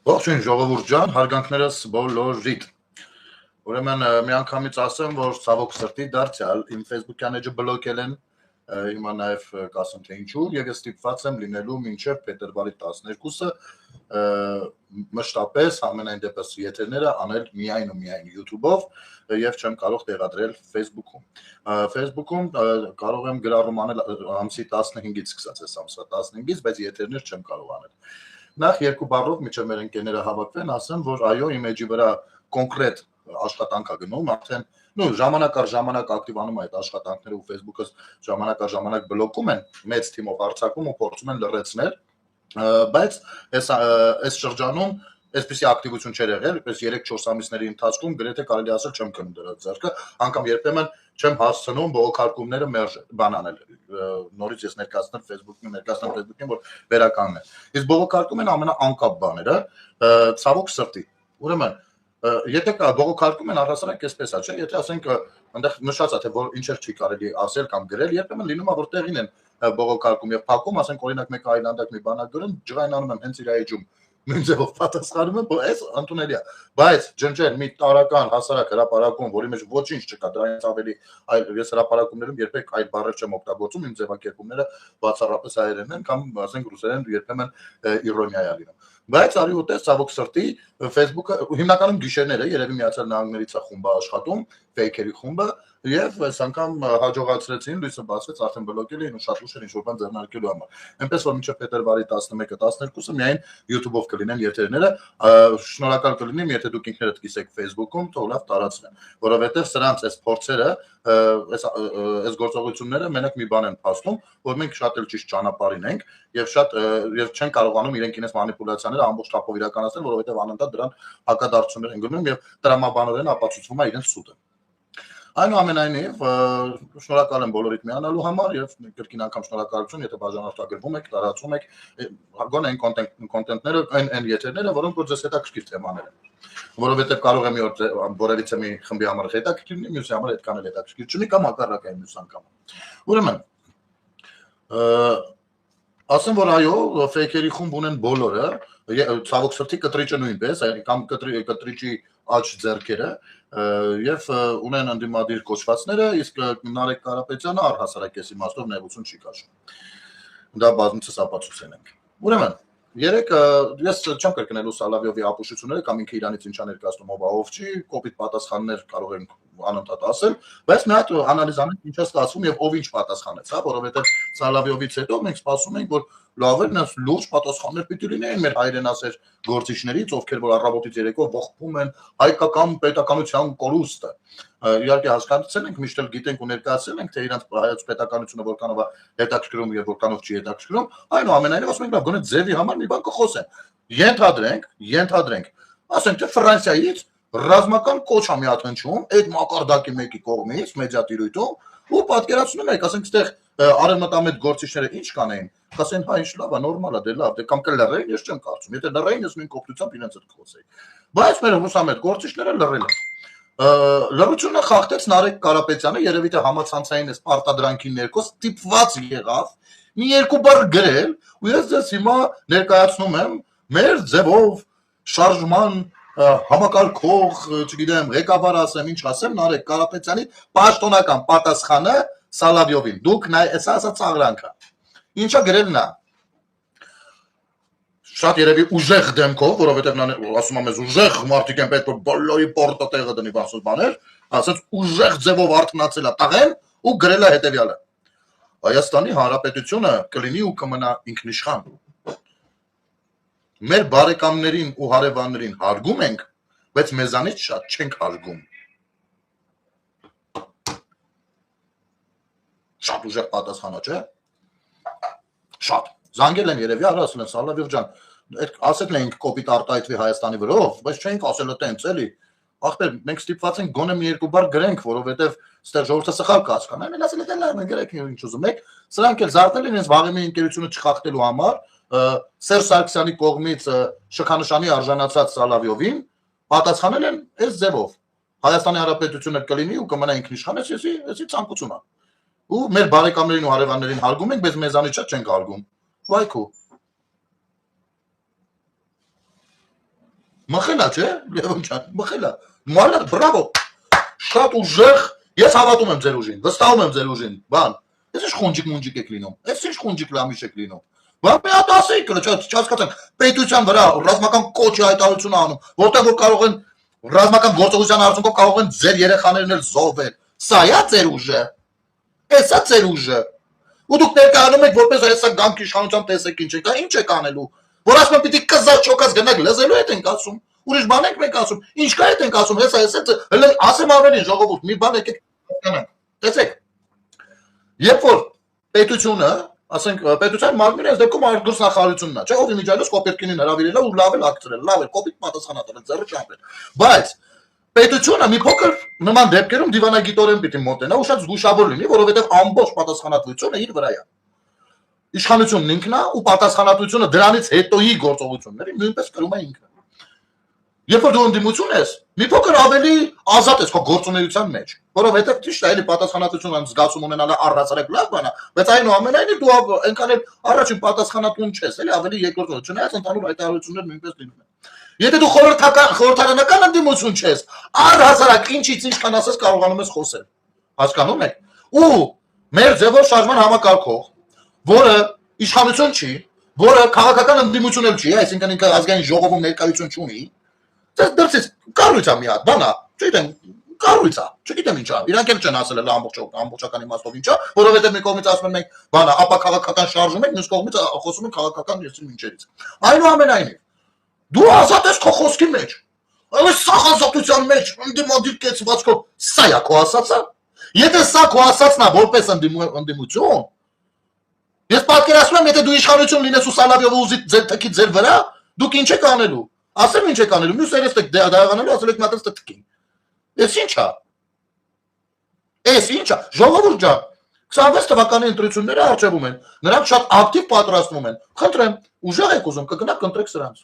Ողջույն ժողովուրդ ջան, հարգանքներս բոլորիդ։ Ուրեմն մի անգամից ասեմ, որ ցավոք սրտի դարձյալ իմ Facebook-յան էջը բլոկել են, հիմա նաև կասեմ թե ինչու, եւ ես ստիպված եմ լինելու մինչև փետրվարի 12-ը մշտապես ամենայն դեպս եթերները անել միայն ու միայն YouTube-ով եւ չեմ կարող տեղադրել Facebook-ում։ Facebook-ում կարող եմ գրառում անել ամսի 15-ից սկսած այս ամսվա 15-ից, բայց եթերներ չեմ կարող անել։ Նախ երկու բառով միջև մեր ընկերները հավաքվեն, ասեմ, որ այո, իմ էջի վրա կոնկրետ աշխատանք է գնում, արդեն ժամանակ առ ժամանակ ակտիվանում է այդ աշխատանքները ու Facebook-ը ժամանակ առ ժամանակ բլոկում են, մեծ թիմով արձակում ու փորձում են լրացնել, բայց այս շրջանում այսպեսի ակտիվություն չէր եղել, այս 3-4 ամիսների ընթացքում գրեթե կարելի ասել չեմ քնում դրա ձեռքը, անգամ երբեմն չեմ հասցնում բողոքարկումները մերժ բան անել, նորից ես ներկայացնել Facebook-ին, որ վերականգնել։ Իսկ բողոքարկումն ամենաանկապ բաները, ցավոք սրտի։ Ուրեմն, եթե կա բողոքարկում են առհասարակ այսպես է, չէ՞, եթե ասենք այնտեղ նշած է թե որ ինչեր չի կարելի ասել կամ գրել, երբեմն լինում է որ տեղին են բողոքարկում եւ փակում, ասենք օրինակ մեկ այլանդակ մի բանակ գրում, ջղայնանում եմ հենց իր էջում նույն ձևով պատասխանում եմ, այս ընդունելի է, բայց ջնջել մի տարական հասարակ հրապարակում, որի մեջ ոչինչ չկա, դրանից ավելի ես հրապարակումներում երբեք այլ բառեր չեմ օգտագործում, իմ ձևակերպումները բացառապես հայերեն են կամ ասենք ռուսերեն երբեմն իրոնիա է լինում։ Բայց արի ուտես ցավոք սրտի Facebook-ը հիմնականում գիշերները երևի Միացյալ Նահանգներից է խումբը աշխատում, ֆեյքերի խումբը եւ այս անգամ հաջողացրեցին լույսը բացվեց արդեն բլոկել էին ու շատ ուշ ինչ որ բան ձեռնարկելու համար։ Այնպես որ մինչեւ փետրվարի 11-12-ը միայն YouTube-ով կլինեն եթերները, շնորհակալ կլինեմ, եթե դուք ինքներդ կիսեք Facebook-ում, թող լավ տարածվեն, որովհետեւ սրանց այս փորձերը, այս գործողությունները մենակ մի բան են փաստում, որ մենք շատ էլ ճիշտ ճանապարհին ենք եւ շատ եւ չեն կարողանում իրենք ինձ մանիպուլյացիաները ամբողջ թափով իրականացնել, որովհետեւ անընդհատ դրան հակադարձություններ են գնում եւ տրամաբանորեն ապացուցվում է իրենց սուտը։ Այնուամենայնիվ, շնորհակալ եմ բոլորիդ միանալու համար եւ կրկին անգամ շնորհակալություն, եթե բաժանորդագրվում եք, տարածում եք, գոնե այն կոնտենտները, այն եթերները, որոնք որ ձեզ հետաքրքիր թեմաներ են։ Որովհետեւ կարող է մի օր որևիցե մի խմբի համար հետաքրքիր լինի, մյուսի համար այդքան էլ հետաքրքիր չլինի կամ հակառակը մյուս անգամ։ Ուրեմն ասեմ որ այո, ֆեյքերի խումբ ունեն բոլորը, ցավոք սրտի կտրիճը նույնպես, կամ կտրիճի աջ ձեռքերը եւ ունեն ընդդիմադիր կոչվածները, իսկ Նարեկ Կարապետյանը առհասարակ էս իմաստով նեղություն չի կաշում։ Դա բազմիցս ապացուցել ենք։ Ուրեմն, երեք ես չեմ կրկնելու Սալավյովի ապուշությունները կամ ինքը իրանից ինչա ներկայացնում ով ով չի, կոպիտ պատասխաններ կարող են անընդհատ ասել, բայց մի հատ անալիզ անենք ինչա ստացվում եւ ով ինչ պատասխանեց, հա, որովհետեւ Սալավյովից հետո մենք սպասում ենք, որ լավ է, նրանց լուրջ պատասխաններ պիտի լինեին մեր հայրենասեր գործիչներից, ովքեր որ առավոտից երեկո ողբում են հայկական պետականության կորուստը։ Իհարկե հասկացել ենք, միշտ էլ գիտենք ու ներկայացել ենք, թե իրանց հայոց պետականությունը որքանով է հետաքրքրում եւ որքանով չի հետաքրքրում, այնուամենայնիվ ասում ենք, լավ, գոնե ձևի համար մի բան կխոսեն։ Ենթադրենք, ասենք թե Ֆրանսիայից ռազմական կոչ է մի հատ հնչում, այդ մակարդակի մեկի կողմից մեդիատիրույթում ու պատկերացնում եք, ասենք այդտեղ արևմտամետ գործիչները ինչ կանեին, ասեն հա ինչ լավ է, նորմալ է, դե լավ, դե կամ կլռեին, ես չեմ կարծում, եթե լռեին, ես նույն կողմությամբ իրենց հետ կխոսեի։ Բայց մեր ռուսամետ գործիչները լռել են։ Լռությունը խախտեց Նարեկ Կարապետյանը, երևի թե համացանցային այս պարտադրանքի ներքո ստիպված եղավ մի երկու բառ գրել, ու ես ձեզ հիմա ներկայացնում եմ մեր ձևով շարժման համակարգող, չգիտեմ, ղեկավար ասեմ, ինչ ասեմ, Նարեկ Կարապետյանի պաշտոնական պատասխանը Սալավյովին։ Դուք այս ասած ծաղրանքը։ Ինչա գրել նա։ Շատ երևի ուժեղ դեմքով, որովհետև նա ասում է մեզ ուժեղ մարդիկ են պետք որ բոլորի պորտը տեղը դնի բացած բաներ, ասած ուժեղ ձևով արթնացել է տաղեն ու գրել է հետևյալը. Հայաստանի Հանրապետությունը կլինի ու կմնա ինքնիշխան։ Մեր բարեկամներին ու հարևաններին հարգում ենք, բայց մեզանից շատ չենք հարգում։ Շատ ուժեղ պատասխանա, չէ՞։ Շատ։ Զանգել են երևի, ասել են Սալավյով ջան, ասել ենք կոպիտ արտահայտվի Հայաստանի վրով, բայց չենք ասել տենց էլի։ Ախպեր, մենք ստիպված ենք գոնե մի երկու բառ գրենք, որովհետև ստեղ ժողովուրդը սխալ կհասկանա։ Մենք ասել ենք լավ, գրեք ինչ ուզում եք։ Սրանք էլ զարթել են ինձ վաղեմի ընկերությունը չխախտելու համար, Սերժ Սարգսյանի կողմից շքանշանի արժանացած Սալավյովին պատասխանել են այս ձևով։ Հայաստանի Հանրապետությունը կլինի ու կմնա ինքնիշխան, էսի ցանկություն է։ Ու մեր բարեկամներին ու հարևաններին հարգում ենք, բայց մեզանից չենք հարգում։ Վայ քո։ Մխելա չէ, Լևոն ջան, մխելա։ Մանա, բրավո։ Շատ ուժեղ, ես հավատում եմ ձեր ուժին, վստահում եմ ձեր ուժին, բան։ Ես ինչ խունջիկ եք լինում։ Ես ինչ խունջիկ լամիշ եք լինում։ Բան մի հատ ասեիք, չհասկացանք, պետության վրա ռազմական կոչի հայտարարություն անում, որտեղ որ կարող են ռազմական գործողության արդյունքով կարող են ձեր երեխաներն էլ զոհվել։ Սա է ձեր ուժը։ Էսա ձեր ուժը։ Ու դուք ներկայանում եք որպես այսա գամքի իշխանության տեսեք ինչ եք, ինչ եք անելու։ Որ ասում պիտի կզած չոքած գնաք լեզելու հետ ենք ասում։ Ուրիշ բան ենք մենք ասում։ Ինչ կա հետ ենք ասում, հեսա հեսա ասեմ ավելին ժողովուրդ, մի բան եկեք հասկանանք։ Տեսեք։ Երբ որ պետությունը, ասենք պետության մարմինը այս դեպքում արտգործնախարարությունն է, չէ՞, ով իմիջիայլոց Կոպերկինին հրավիրել ու լավ էլ ակցրել, լավ էլ կոպիտ պատասխանատու ձեռը չապել։ Բայց պետությունը մի փոքր նման դեպքերում դիվանագիտորեն պիտի մոտենա ու շատ զգուշավոր լինի, որովհետև ամբողջ պատասխանատվությունը իր վրա է։ Իշխանությունն ինքն է ու պատասխանատվությունը դրանից հետոյի գործողությունների նույնպես կրում է ինքը։ Երբ որ դու ընդդիմություն ես, մի փոքր ավելի ազատ ես քո գործունեության մեջ, որովհետև ճիշտ է, էլի պատասխանատվություն զգացում ունենալը առհասարակ լավ բան է, բայց այնուամենայնիվ դու այնքան էլ առաջին պատասխանատուն չես, էլի ավելի երկրորդ, չնայած ընդհանուր հայտարարություններ նույնպես լինում են։ Եթե դու խորհրդարանական ընդդիմություն չես, առհասարակ ինչից ինչքան ասես կարողանում ես խոսել։ Հասկանում եք։ Ու մեր ձևով շարժման համակարգող, որը իշխանություն չի, որը քաղաքական ընդդիմություն էլ չի, այսինքն ինքը ազգային ժողովում ներկայություն չունի, դրսից կառույց է մի հատ, բան է, չգիտեմ, կառույց է, չգիտեմ ինչա, իրանք էլ չեն ասել ամբողջական իմաստով ինչա, որովհետև մի կողմից ասում են մենք, բան է, ապա քաղաքական շարժում ենք, մյուս կողմից խոսում են քաղաքական եսիմինչերից։ Այնուամենայնիվ, դու ազատ ես քո խոսքի մեջ, այս սա ազատության մեջ ընդդիմադիր կեցվածքով, սա է քո ասածը։ Եթե սա քո ասածն է որպես ընդդիմություն, ես պատկերացնում եմ, եթե դու իշխանություն լինես ու Սալավյովը ուզի ձեր թքի ձեր վրա, դուք ինչ եք անելու։ Ասեմ ինչ եք անելու, մյուս երես եք դեղանելու, ասել եք մատած թքին։ Էս ինչ է։ Էս ինչ է։ Ժողովուրդ ջան, 26 թվականի ընտրությունները արժևում են։ Նրանք շատ ակտիվ պատրաստվում են։ Խնդրեմ, ուժեղ եք ուզում, կգնաք կընտրեք սրանց։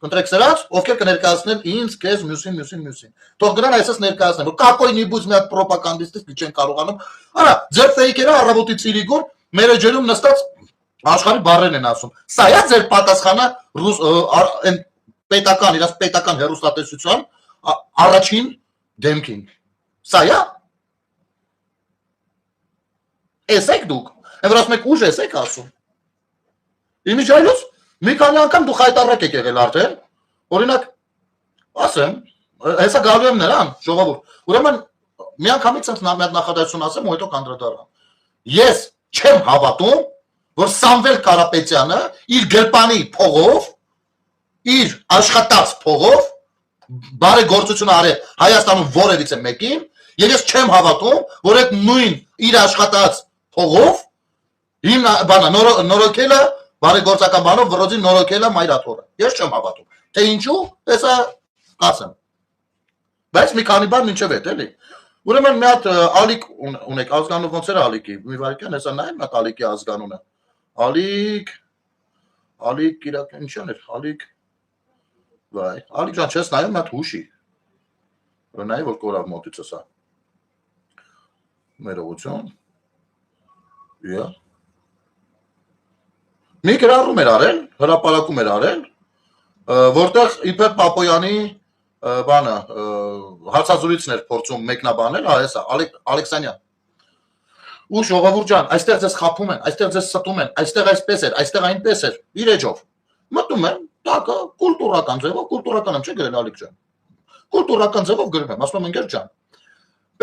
Կընտրեք սրանց, ովքեր կներկայացնեն ինձ, քեզ, մյուսին։ Թող գնան այսպես ներկայացնեն, որ կակոյնի բուզ մի հատ պրոպագանդիստից չեն կարողանում։ Արա, ձեր ֆեյքերը առավոտի ցիրիգոր մեր էջերում նստած աշխարհի բառերն են ասում։ Սա է ձեր պատասխանը այն պետական, իրաց պետական հեռուստատեսության առաջին դեմքին։ Սա է։ Էս եք դուք։ Եվ ասում եք ուժ եք ասում։ Իմիջիայլոց մի քանի անգամ դու խայտարակ եք եղել արդեն։ Օրինակ, ասեմ, հեսա գալու եմ նրան, ժողովուրդ։ Ուրեմն մի անգամից ինձ մի հատ նախադասություն ասեմ ու հետո կանդրադառնամ։ Ես չեմ հավատում, որ Սամվել Կարապետյանը իր գրպանի փողով, իր աշխատած փողով բարեգործություն արել Հայաստանում որևիցե մեկին, եւ ես չեմ հավատում, որ այդ նույն իր աշխատած փողով նորոգելը բարեգործական բանով վրոձին նորոգելը մայրաթորը։ Ես չեմ հավատում։ Թե ինչու, հեսա ասեմ։ Բայց մի քանի բան մինչև այդ էլի։ Ուրեմն մի հատ ալիք ունեք, ազգանունը ոնց էր ալիքի։ Մի վարքյան հեսա նայեմ մի հատ ալիքի ազգանունը։ Ալիք իրական ինչան էր, ալիք վայ, ալիք ջան, չես նայում մի հատ հուշի։ Նայ որ կորավ մոտիցս է։ Մերողություն։ Իա։ Մի գրառում էր արել, հրապարակում էր արել, որտեղ իբր Պապոյանի բանը հարցազրույցներ փորձում մեկնաբանել, հեսա Ալեքսանյան։ Ու ժողովուրդ ջան, այստեղ ձեզ խափում են, այստեղ ձեզ ստում են, այստեղ այսպես էր, այստեղ այնպես էր, իր էջով։ Մտնում են, տակը կուլտուրական ձևով, կուլտուրական եմ չի գրել Ալիք ջան։ Կուլտուրական ձևով գրում եմ, ասում եմ ընկեր ջան։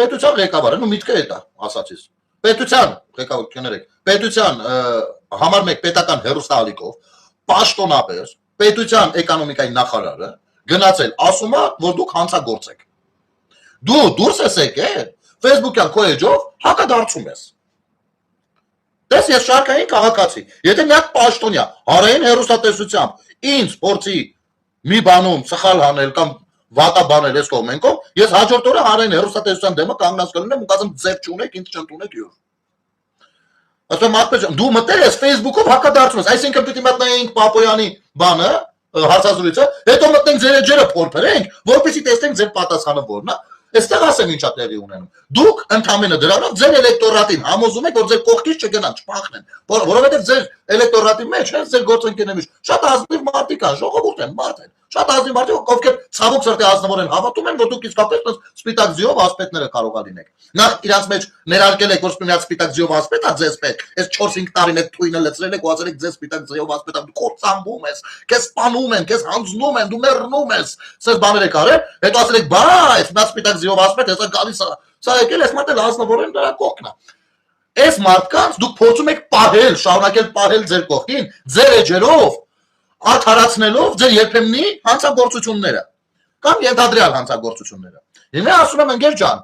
Պետության ղեկավարը, ու միտքը էտա, ասացիս։ Պետության ղեկավար կներեք, պետության համար մեկ պետական հեռուստաալիքով, պաշտոնապես, պետության էկոնոմիկայի նախարարը գնացել, ասում է, որ դուք հանցագործ եք։ Դու դուրս ես եկել, Facebook-յան քո էջով հակադարձում ես։ Տես ես շարքային քաղաքացի, եթե մի հատ պաշտոնյա հանրային հեռուստատեսությամբ ինձ փորձի մի բանում սխալ հանել կամ վատաբանել ես կողմենքով, ես հաջորդ օրը հանրային հեռուստատեսության դեմը կանգնած կլինեմ ու կասեմ ձև չունեք, ինձ չընդունեք յուր։ Ասում եմ, դու մտել ես Facebook-ով հակադարձում ես, այսինքն պիտի մտնենք Պապոյանի բանը, հարցազրույցը, հետո մտնենք ձեր էջերը փորփրենք, որպեսզի տեսնենք ձեր պատասխանը որն է։ Այստեղ ասեմ ինչա տեղի ունենում։ Դուք ընդամենը դրանով ձեր էլեկտորատին համոզում եք, որ ձեր կողքից չգնան, չփախնեն, որովհետև ձեր էլեկտորատի մեջ, հենց ձեր գործընկերների մեջ շատ ազնիվ մարդիկ կան, ժողովուրդ են, մարդ են, Շատ ազնիվ մարդիկ, ովքեր ցավոք սրտի ազնվորեն հավատում են, որ դուք իսկապես սպիտակ ձիով ասպետները կարող ա լինեք։ Նախ իրանց մեջ ներարկել եք, որ սպիտակ ձիով ասպետ ա ձեզ պետք, այս 4-5 տարին եք թույնը լցրել եք ու ասել եք ձեզ սպիտակ ձիով ասպետ ա, դու կործանվում ես, քեզ սպանում են, քեզ հանձնում են, դու մեռնում ես, սես բաներ եք արել, հետո ասել եք, բայց նա սպիտակ ձիով ասպետ, հեսա գալիս ա, սա եկել այս մարդը ազնվորեն դրա կողքն ա։ Այս մարդկանց դուք փորձում եք պահել, շարունակել պահել ձեր կողքին, ձեր էջերով, արդարացնելով ձեր երբեմնի հանցագործությունները կամ ենթադրյալ հանցագործությունները։ Հիմա ասում եմ ընկեր ջան,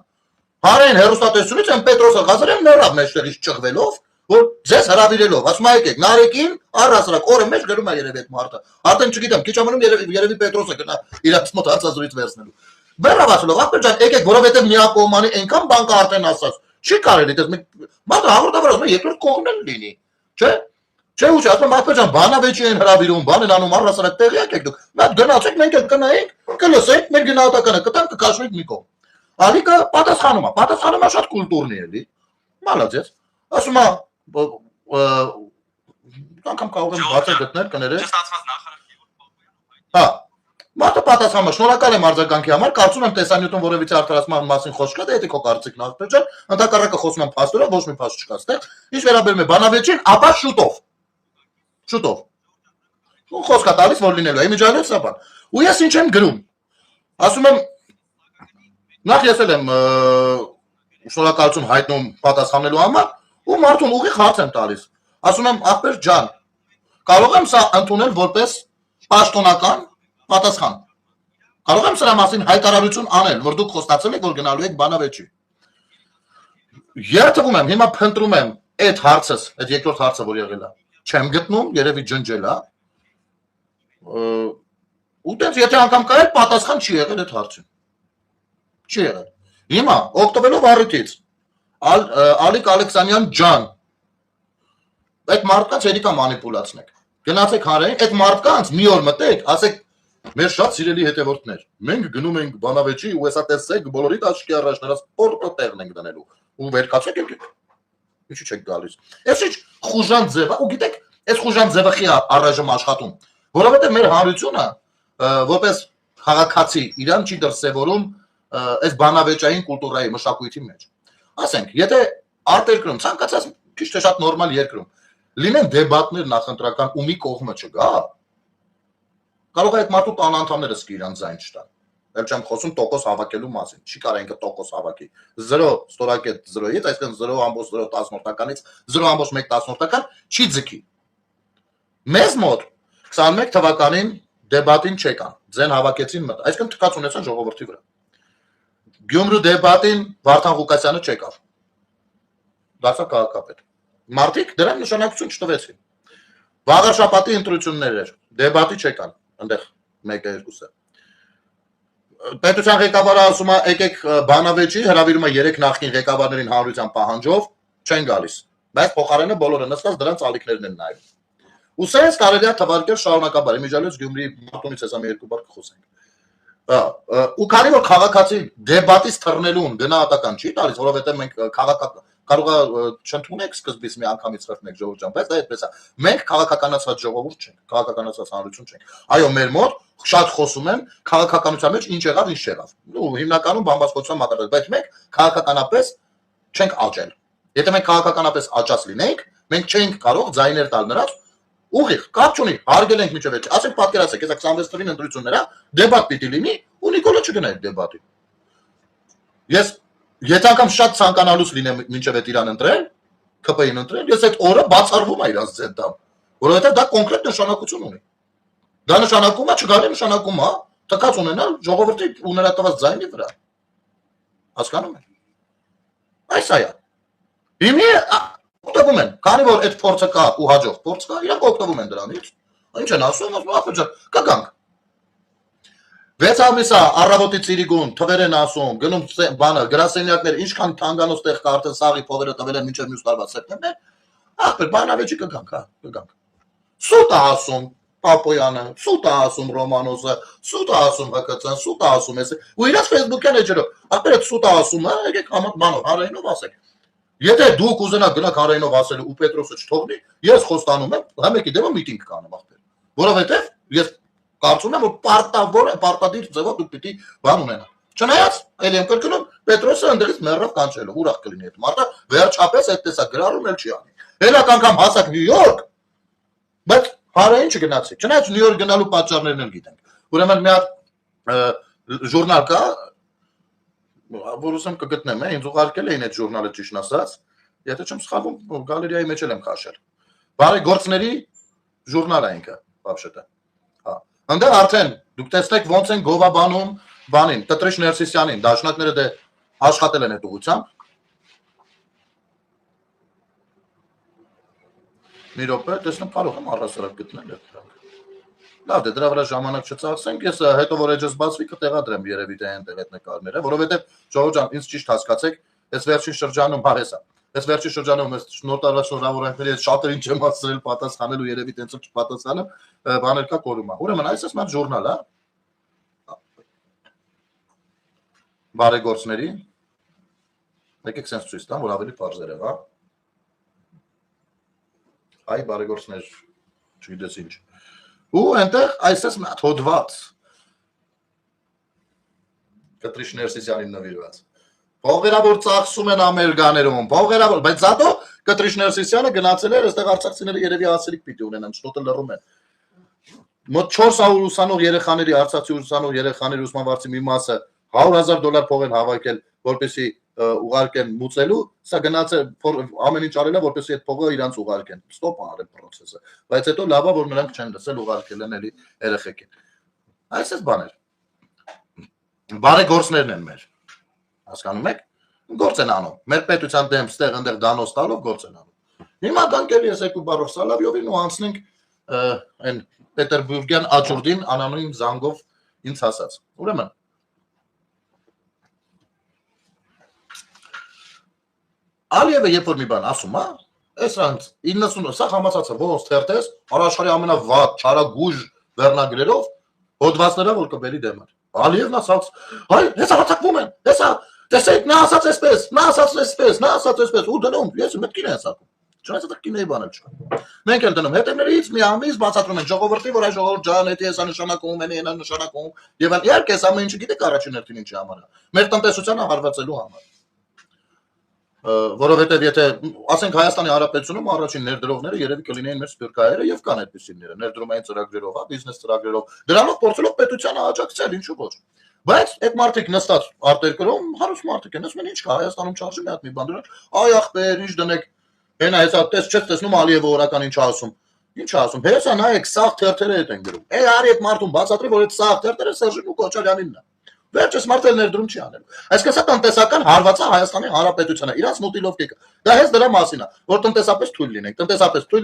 հարեն հերոստատեսությունից են Պետրոսը Ղազարյան նորավ մեջտեղից ճղվելով, որ ձեզ հրավիրելով, ասում եկեք, Նարեկին առհասարակ օրը մեջ գրում է երևի այդ մարդը։ Արդեն չգիտեմ, քիչ ամնում երևի Պետրոսը գնա իր մոտ հանցազրույց վերցնելու։ Բերավ ասելով, ախպեր ջան, եկեք, որովհետև միակողմանի այնքան բան կա արդեն ասած։ Չի կարելի, դες մարդը հաղորդավոր ասում է, երկրորդ կողմն էլ լինի, չէ՞։ Չէ՞ ու ասում ախպեր ջան, բանավեճի են հրավիրում, բան են անում առհասարակ տեղյակ եք դուք։ Մենք գնացեք, մենք էլ կնայենք, կլսենք, մեր գնահատականը կտանք, կքաշվենք մի կողմ։ Ալիկը պատասխանում է շատ կուլտուրնի էլի։ Մալադես։ Ասում է անգամ կարող եմ բացել գտնել կներեք։ Չստացված նախարարի Հա։ Մարդը պատասխանում է, շնորհակալ եմ արձագանքի համար, կարծում եմ տեսանյութում որևիցե արդարացման մասին խոսք կա, դա եթե քո կարծիքն ախպեր ջան, ընդհակառակը խոսում եմ փաստորեն, ոչ մի փաստ չկա այստեղ։ Ինչ վերաբերում է բանավեճին, ապա շուտով։ Ու խոսքա տալիս որ լինելու է, իմիջիայլոց սա բան։ Ու ես ինչ եմ գրում։ Ասում եմ նախ ես եմ շնորհակալություն հայտնում պատասխանելու համար, ու մարդուն ուղիղ հարց եմ տալիս։ Ասում եմ ախպեր ջան, կարող եմ սա ընդունել որպես պաշտոնական պատասխան։ Կարող եմ սրա մասին հայտարարություն անել, որ դուք խոստացել եք, որ գնալու եք բանավեճի։ Երթվում եմ, հիմա փնտրում եմ այդ հարցս, այդ երկրորդ հարցը, որ եղել է։ Չեմ գտնում, երևի ջնջել է։ Ու դες եթե անգամ կա էլ պատասխան չի եղել այդ հարցին։ Չի եղել։ Հիմա օգտվելով առիթից Ալիկ Ալեքսանյան ջան, այդ մարդկանց ելիկա մանիպուլացնեք։ Գնացեք հանրային, այդ մարդկանց մի օր մտեք, ասեք մեր շատ սիրելի հետևորդներ, մենք գնում ենք բանավեճի ու հեսա տեսեք բոլորիդ աչքի առաջ նրա սպորտը տեղն ենք դնելու ու վերկացեք եկեք։ Ինչու՞ չեք գալիս։ Այս ինչ խուժան ձև է, ու գիտեք, այս խուժան ձևը խի առայժմ աշխատում, որովհետև մեր հանրությունը որպես քաղաքացի իրան չի դրսևորում այս բանավեճային կուլտուրայի մշակույթի մեջ։ Ասենք, եթե արտերկրում ցանկացած քիչ թե շատ նորմալ երկրում լինեն դեբատներ նախընտրական ու մի կողմը չգա, կարող է այդ մարդու տան անդամները սկի իրան ձայն չտան։ Էլ չեմ խոսում տոկոս հավաքելու մասին, չի կարող ինքը տոկոս հավաքի։ 0 ստորակետ 0-ից, այսինքն 0.010-ականից 0.1 չի ձգի։ Մեզ մոտ 21 թվականին դեբատին չեկան, ձեն հավաքեցին մտ, այսինքն թքած ունեցան ժողովրդի վրա։ Գյումրու դեբատին Վարդան Ղուկասյանը չեկավ։ Դարձավ քաղաքապետ։ Մարդիկ դրան նշանակություն չտվեցին։ Վաղարշաբաթի ընտրություններ էր, դեբատի չեկան, այնտեղ 1-2-ը։ Պետության ղեկավարը ասում է, եկեք բանավեճի, հրավիրում է 3 նախկին ղեկավարներին հանրության պահանջով, չեն գալիս։ Բայց փոխարենը բոլորը նստած դրանց ալիքներն են նայում։ Ու սենց կարելի է թվարկել շարունակաբար, իմիջիայլոց Գյումրիի մարտունից հեսա մի երկու բար կխոսենք։ Ու քանի որ քաղաքացի դեբատից թռնելուն գնահատական չի տալիս, որովհետև մենք կարող է չընդունեք սկզբից մի անգամից խրտնեք ժողովուրդ ջան, բայց դա այդպես է։ Մենք քաղաքականացված ժողովուրդ չենք, քաղաքականացված հանրություն չենք։ Այո, մեր մոտ շատ խոսում են քաղաքականության մեջ ինչ եղավ, ինչ չեղավ։ Ու հիմնականում բամբասկոցության մակարդակ, բայց մենք քաղաքականապես չենք աճել։ Եթե մենք քաղաքականապես աճած լինենք, մենք չենք կարող ձայներ տալ նրանց ուղիղ, կապ չունի, հարգել ենք միջև հետ։ Ասենք պատկերացեք, հեսա 26 թվականին ընտրություններ է, դեբատ պիտի լինի, ու Նիկոլը չգնա այդ դեբատին։ Ես եթե անգամ շատ ցանկանալուց լինեմ մինչև այդ իրան ընտրել, ԿՊ-ին ընտրել, ես այդ օրը բացառվում է իրանց ձեն տամ, որովհետև դա կոնկրետ նշանակություն ունի։ Դա նշանակում է, չգալի նշանակում է, թքած ունենալ ժողովրդի ուներատված ձայնի վրա։ Հասկանում եք։ Այս է։ Հիմա օգտվում են, քանի որ այդ փորձը կա ու հաջող փորձ կա, իրանք օգտվում են դրանից։ Ինչ են ասում, ասում ախր կգանք։ 6 ամիս է առավոտի ծիրիգուն, թվեր են ասում, գնում բանը, գրասենյակներ, ինչքան թանկանոց տեղ կա արդեն սաղի փողերը տվել են մինչև մյուս տարվա սեպտեմբեր, ախպեր, բանավեճի կգանք, հա, կգանք։ Սուտ է ասում Պապոյանը, սուտ է ասում Ռոմանոսը, սուտ է ասում ՀԿՑ-ն, սուտ է ասում էս, ու իրաց Facebook-յան էջերով, ախպեր այդ սուտ է ասում, հա, եկեք բանով, հանրայինով ասեք։ Եթե դուք ուզենաք գնաք հանրայինով ասելու ու Պետրոսը չթողնի, ես խոստանում եմ, համեկի դեպքում միտինգ կանեմ ախպեր։ Որովհետև ես Կարծում եմ, որ պարտադիր ձևով դուք պիտի բան ունենաք։ Չնայած, ելի եմ կրկնում, Պետրոսը ընդերից մեռավ կանչելով, ուրախ կլինի այդ մարդը, վերջապես այդ տեսակ գրառում էլ չի անի։ Հելակ անգամ հասակ Նյու Յորք, բայց հարային չգնացի։ Չնայած Նյու Յորք գնալու պատճառներն էլ գիտենք։ Ուրեմն մի հատ ժուրնալ կա, որ ուզում կգտնեմ, ինձ ուղարկել էին այդ ժուրնալը ճիշտ ասած, եթե չեմ սխալվում, գալերիայի մեջ եմ քաշել։ Բարեգործների ժուրնալ է ինքը, вообще-то։ Հա։ Այնտեղ արդեն դուք տեսնեք ոնց են գովաբանում բանին, Տտրիշ Ներսիսյանին, դաշնակները դե աշխատել են այդ ուղղությամբ։ Մի րոպե, տեսնեմ կարող եմ առհասարակ գտնել այդ։ Լավ, դե դրա վրա ժամանակ չծախսենք, ես հետո որ էջս բացվի կտեղադրեմ երևի թե այնտեղ այդ նկարները, որովհետև ժողովուրդ ջան, ինձ ճիշտ հասկացեք, այս վերջին շրջանում հարեսա։ Այս վերջին շրջանում այս նոտարվա շնորհավորանքների այդ շատերին չեմ հասցրել պատասխանելու երևի տենց չպատասխանեմ, բաներ կա կորումա։ Ուրեմն այս էս մատ ժուրնալ է։ Բարեգործների։ Եկեք sense ցույց տամ, որ ավելի բարձր է, հա։ Այ բարեգործներ, չգիտես ինչ։ Ու այնտեղ այսպես մի հատ հոդված Կտրիշ Ներսիսյանին նվիրված։ Փողերավոր ծախսում են ամերկաներում, փողերավոր, բայց զատո Կտրիշ Ներսիսյանը գնացել էր, այստեղ արցախցիները երևի ասելիք պիտի ունենան, շտոտը լռում են։ Մոտ 400 ուսանող երեխաների, արցախցի ուսանող երեխաների ուսմանվարձի մի մասը $100,000 փող են հավաքել, որպեսզի ուղարկեն մուծելու, սա գնացել ամեն ինչ արել է, որպեսզի այդ փողը իրանց ուղարկեն։ Ստոպ արել process-ը։ Բայց հետո լավա որ նրանք չեն լսել ուղարկել են էլի երեխեքին։ Այսպես բաներ։ Բարեգործներն են մեր։ Հասկանում եք։ Գործ են անում։ Մեր պետության դեմ ստեղ այնտեղ դանոց տալով գործ են անում։ Հիմա դանկելի ես եկու բարով Սալավյովին ու անցնենք այն Պետերբուրգյան աճուրդին անանուն զանգով ինձ հասած։ Ուրեմն Ալիևը երբ որ մի բան ասում է, այսրանց 90 սա համացած է ոնց թերթես, աշխարհի ամենավատ չարագույժ վերնագրերով հոդվածներով որ կբերի դեմը։ Ալիևն ասաց, հայ, հեսա հացակվում են, հեսա, տեսեք, նա ասաց այսպես, նա ասաց այսպես, նա ասաց այսպես, ու դնում, ես մտքին եմ ասակում։ Չնայած դա կինոյի բան չկա։ Մենք էլ դնում հետևներից մի ամիս բացատրում են ժողովրդի, որ այ ժողովուրդ ջան, դա հեսա նշանակում են, այնա նշանակում, եւ իհարկե այս ամեն ինչը գիտեք առաջին հերթին ինչի համար է։ Մեր տնտեսությանը հարվածելու համար։ Որովհետև եթե ասենք Հայաստանի Հանրապետությունում առաջին ներդրողները երևի կլինեին մեր սպիրկայերը եւ կան այդպիսիները ներդրումային ծրագրերով, հա, բիզնես ծրագրերով, դրանով փորձելով պետությանը աջակցել, ինչու ոչ։ Բայց այդ մարդիկ նստած արտերկրում հարուստ մարդիկ են, ասում են ինչ կա Հայաստանում չարժի մի հատ մի բան դրան, այ ախպեր, ինչ դնեք, հենա հեսա տես չես տեսնում Ալիևը օրական ինչ ասում։ Ինչ ասում, հեսա նայեք սաղ թերթերը հետ են գրում։ Արի այդ մարդուն բացատրի, որ այդ սաղ թերթերը Սերժին ու Քոչարյանինն է։ Վերջս մարդը ներդրում չի անելու։ Այսինքն սա տնտեսական հարվածը Հայաստանի Հանրապետությանը, իրանց մոտիլով կեկը։ Դա հենց դրա մասին է, որ տնտեսապես թույլ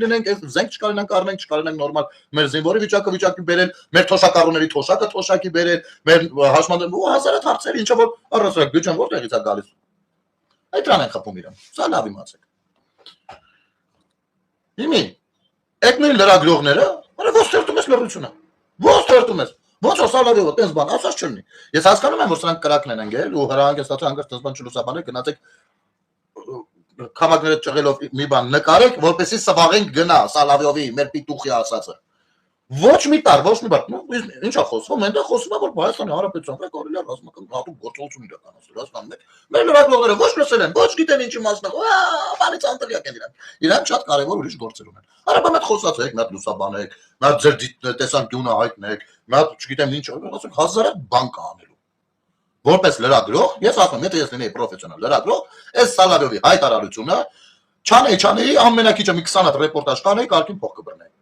լինենք, այս զենք չկարենանք առնենք, չկարենանք նորմալ մեր զինվորի վիճակի բերել, մեր թոշակառուների թոշակը թոշակի բերել, մեր հաշմանդը ու հազարդ հարցեր, ինչը որ առասարակ բյուջեն որտեղից է գալիս։ Այդ դրան են խփում իրան։ Սա լավ իմացեք։ Հիմի, այդ նույն լրագրողները, ոնց թերթում ես լրությունը։ Ոնց թերթում ես։ Ոնց Սալավյովը տես բան ասած չլինի։ Ես հասկանում եմ, որ սրանք կրակն են ընկել ու հրահանգստացա հանգիստ տես բան չլուսաբանեք, գնացեք քամակները ճղելով մի բան նկարեք, որպեսզի սվաղենք գնա Սալավյովի մեր պիտուխի ասածը։ Ոչ մի տար, ոչ մի բան։ Ինչա խոսվում, այնտեղ խոսվում է, որ Հայաստանի Հանրապետության կարելի է ռազմական հատուկ գործողություն իրականացնել, հասկանում եք։ Մեր լրագրողները ոչ լսել են, ոչ գիտեն ինչի մասն է, բանից անտելյակ են իրան։ Իրանք շատ կարևոր ուրիշ գործեր ունեն։ Արաբա մեծ խոսացեք, մի հատ լուսաբանեք, մի հատ ձեր տեսանկյունը հայտնեք, մի հատ չգիտեմ ինչ, ասեք հազարը բան կա անելու։ Որպես լրագրող, ես ասում եմ, եթե ես լինեի պրոֆեսիոնալ լրագրող, այս Սալավյովի հայտարարությունը չանեի ամենակիչը մի 20 հատ ռեպորտաժ կանեի, կարգին փող կբռնեի։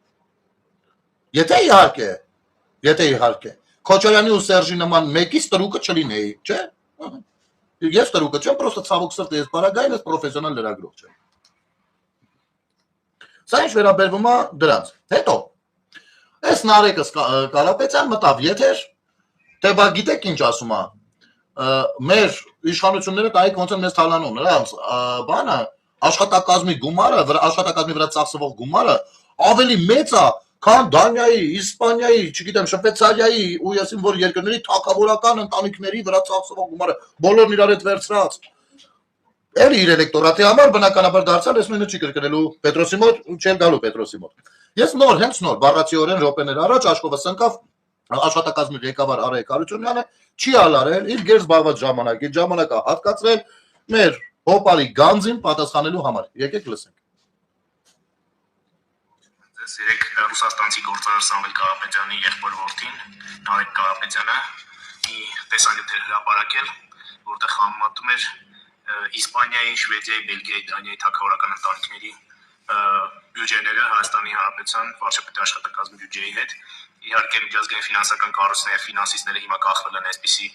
Եթե իհարկե, Քոչարյանի ու Սերժի նման մեկից տրուկը չլինեի, չէ՞։ Ես տրուկը չեմ, պրոստը ցավոք սրտի ես բարագային, ես պրոֆեսիոնալ լրագրող չեմ։ Սա ինչ վերաբերվում է դրանց։ Հետո, այս Նարեկը Կարապետյան մտավ եթեր, թե բա գիտեք ինչ ասում է, մեր իշխանությունները տայք ոնց են մեզ թալանում, նրանց բանը, աշխատակազմի գումարը, աշխատակազմի վրա ծախսվող գումարը ավելի մեծ է, քան Դանիայի, Իսպանիայի, չգիտեմ, Շվեյցարիայի ու եսիմ որ երկրների թագավորական ընտանիքների վրա ծախսվող գումարը բոլորն իրար հետ վերցրած։ Էլի իր էլեկտորատի համար բնականաբար դարձյալ ես նույնը չի կրկնելու Պետրոսի մոտ, չել գալու Պետրոսի մոտ։ Ես հենց նոր, բառացիորեն րոպեներ առաջ աշխովս ընկավ աշխատակազմի ղեկավար Արայիկ Հարությունյանը չի ալարել իր գերզ զբաղված ժամանակը հատկացրել մեր հոպարի գանձին պատասխանելու համար։ Եկեք լսենք։ Ձեզ երեք ռուսաստանցի գործարար Սամվել Կարապետյանի եղբոր որդին Նարեկ Կարապետյանը մի տեսանյութ էր հրապարակել, որտեղ համեմատում էր Իսպանիայի, Շվեդիայի, Բելգիայի, Դանիայի թագավորական ընտանիքների բյուջեները Հայաստանի Հանրապետության վարչապետի աշխատակազմի բյուջեի հետ։ Իհարկե միջազգային ֆինանսական կառույցները եւ ֆինանսիստները հիմա կախվել են այսպիսի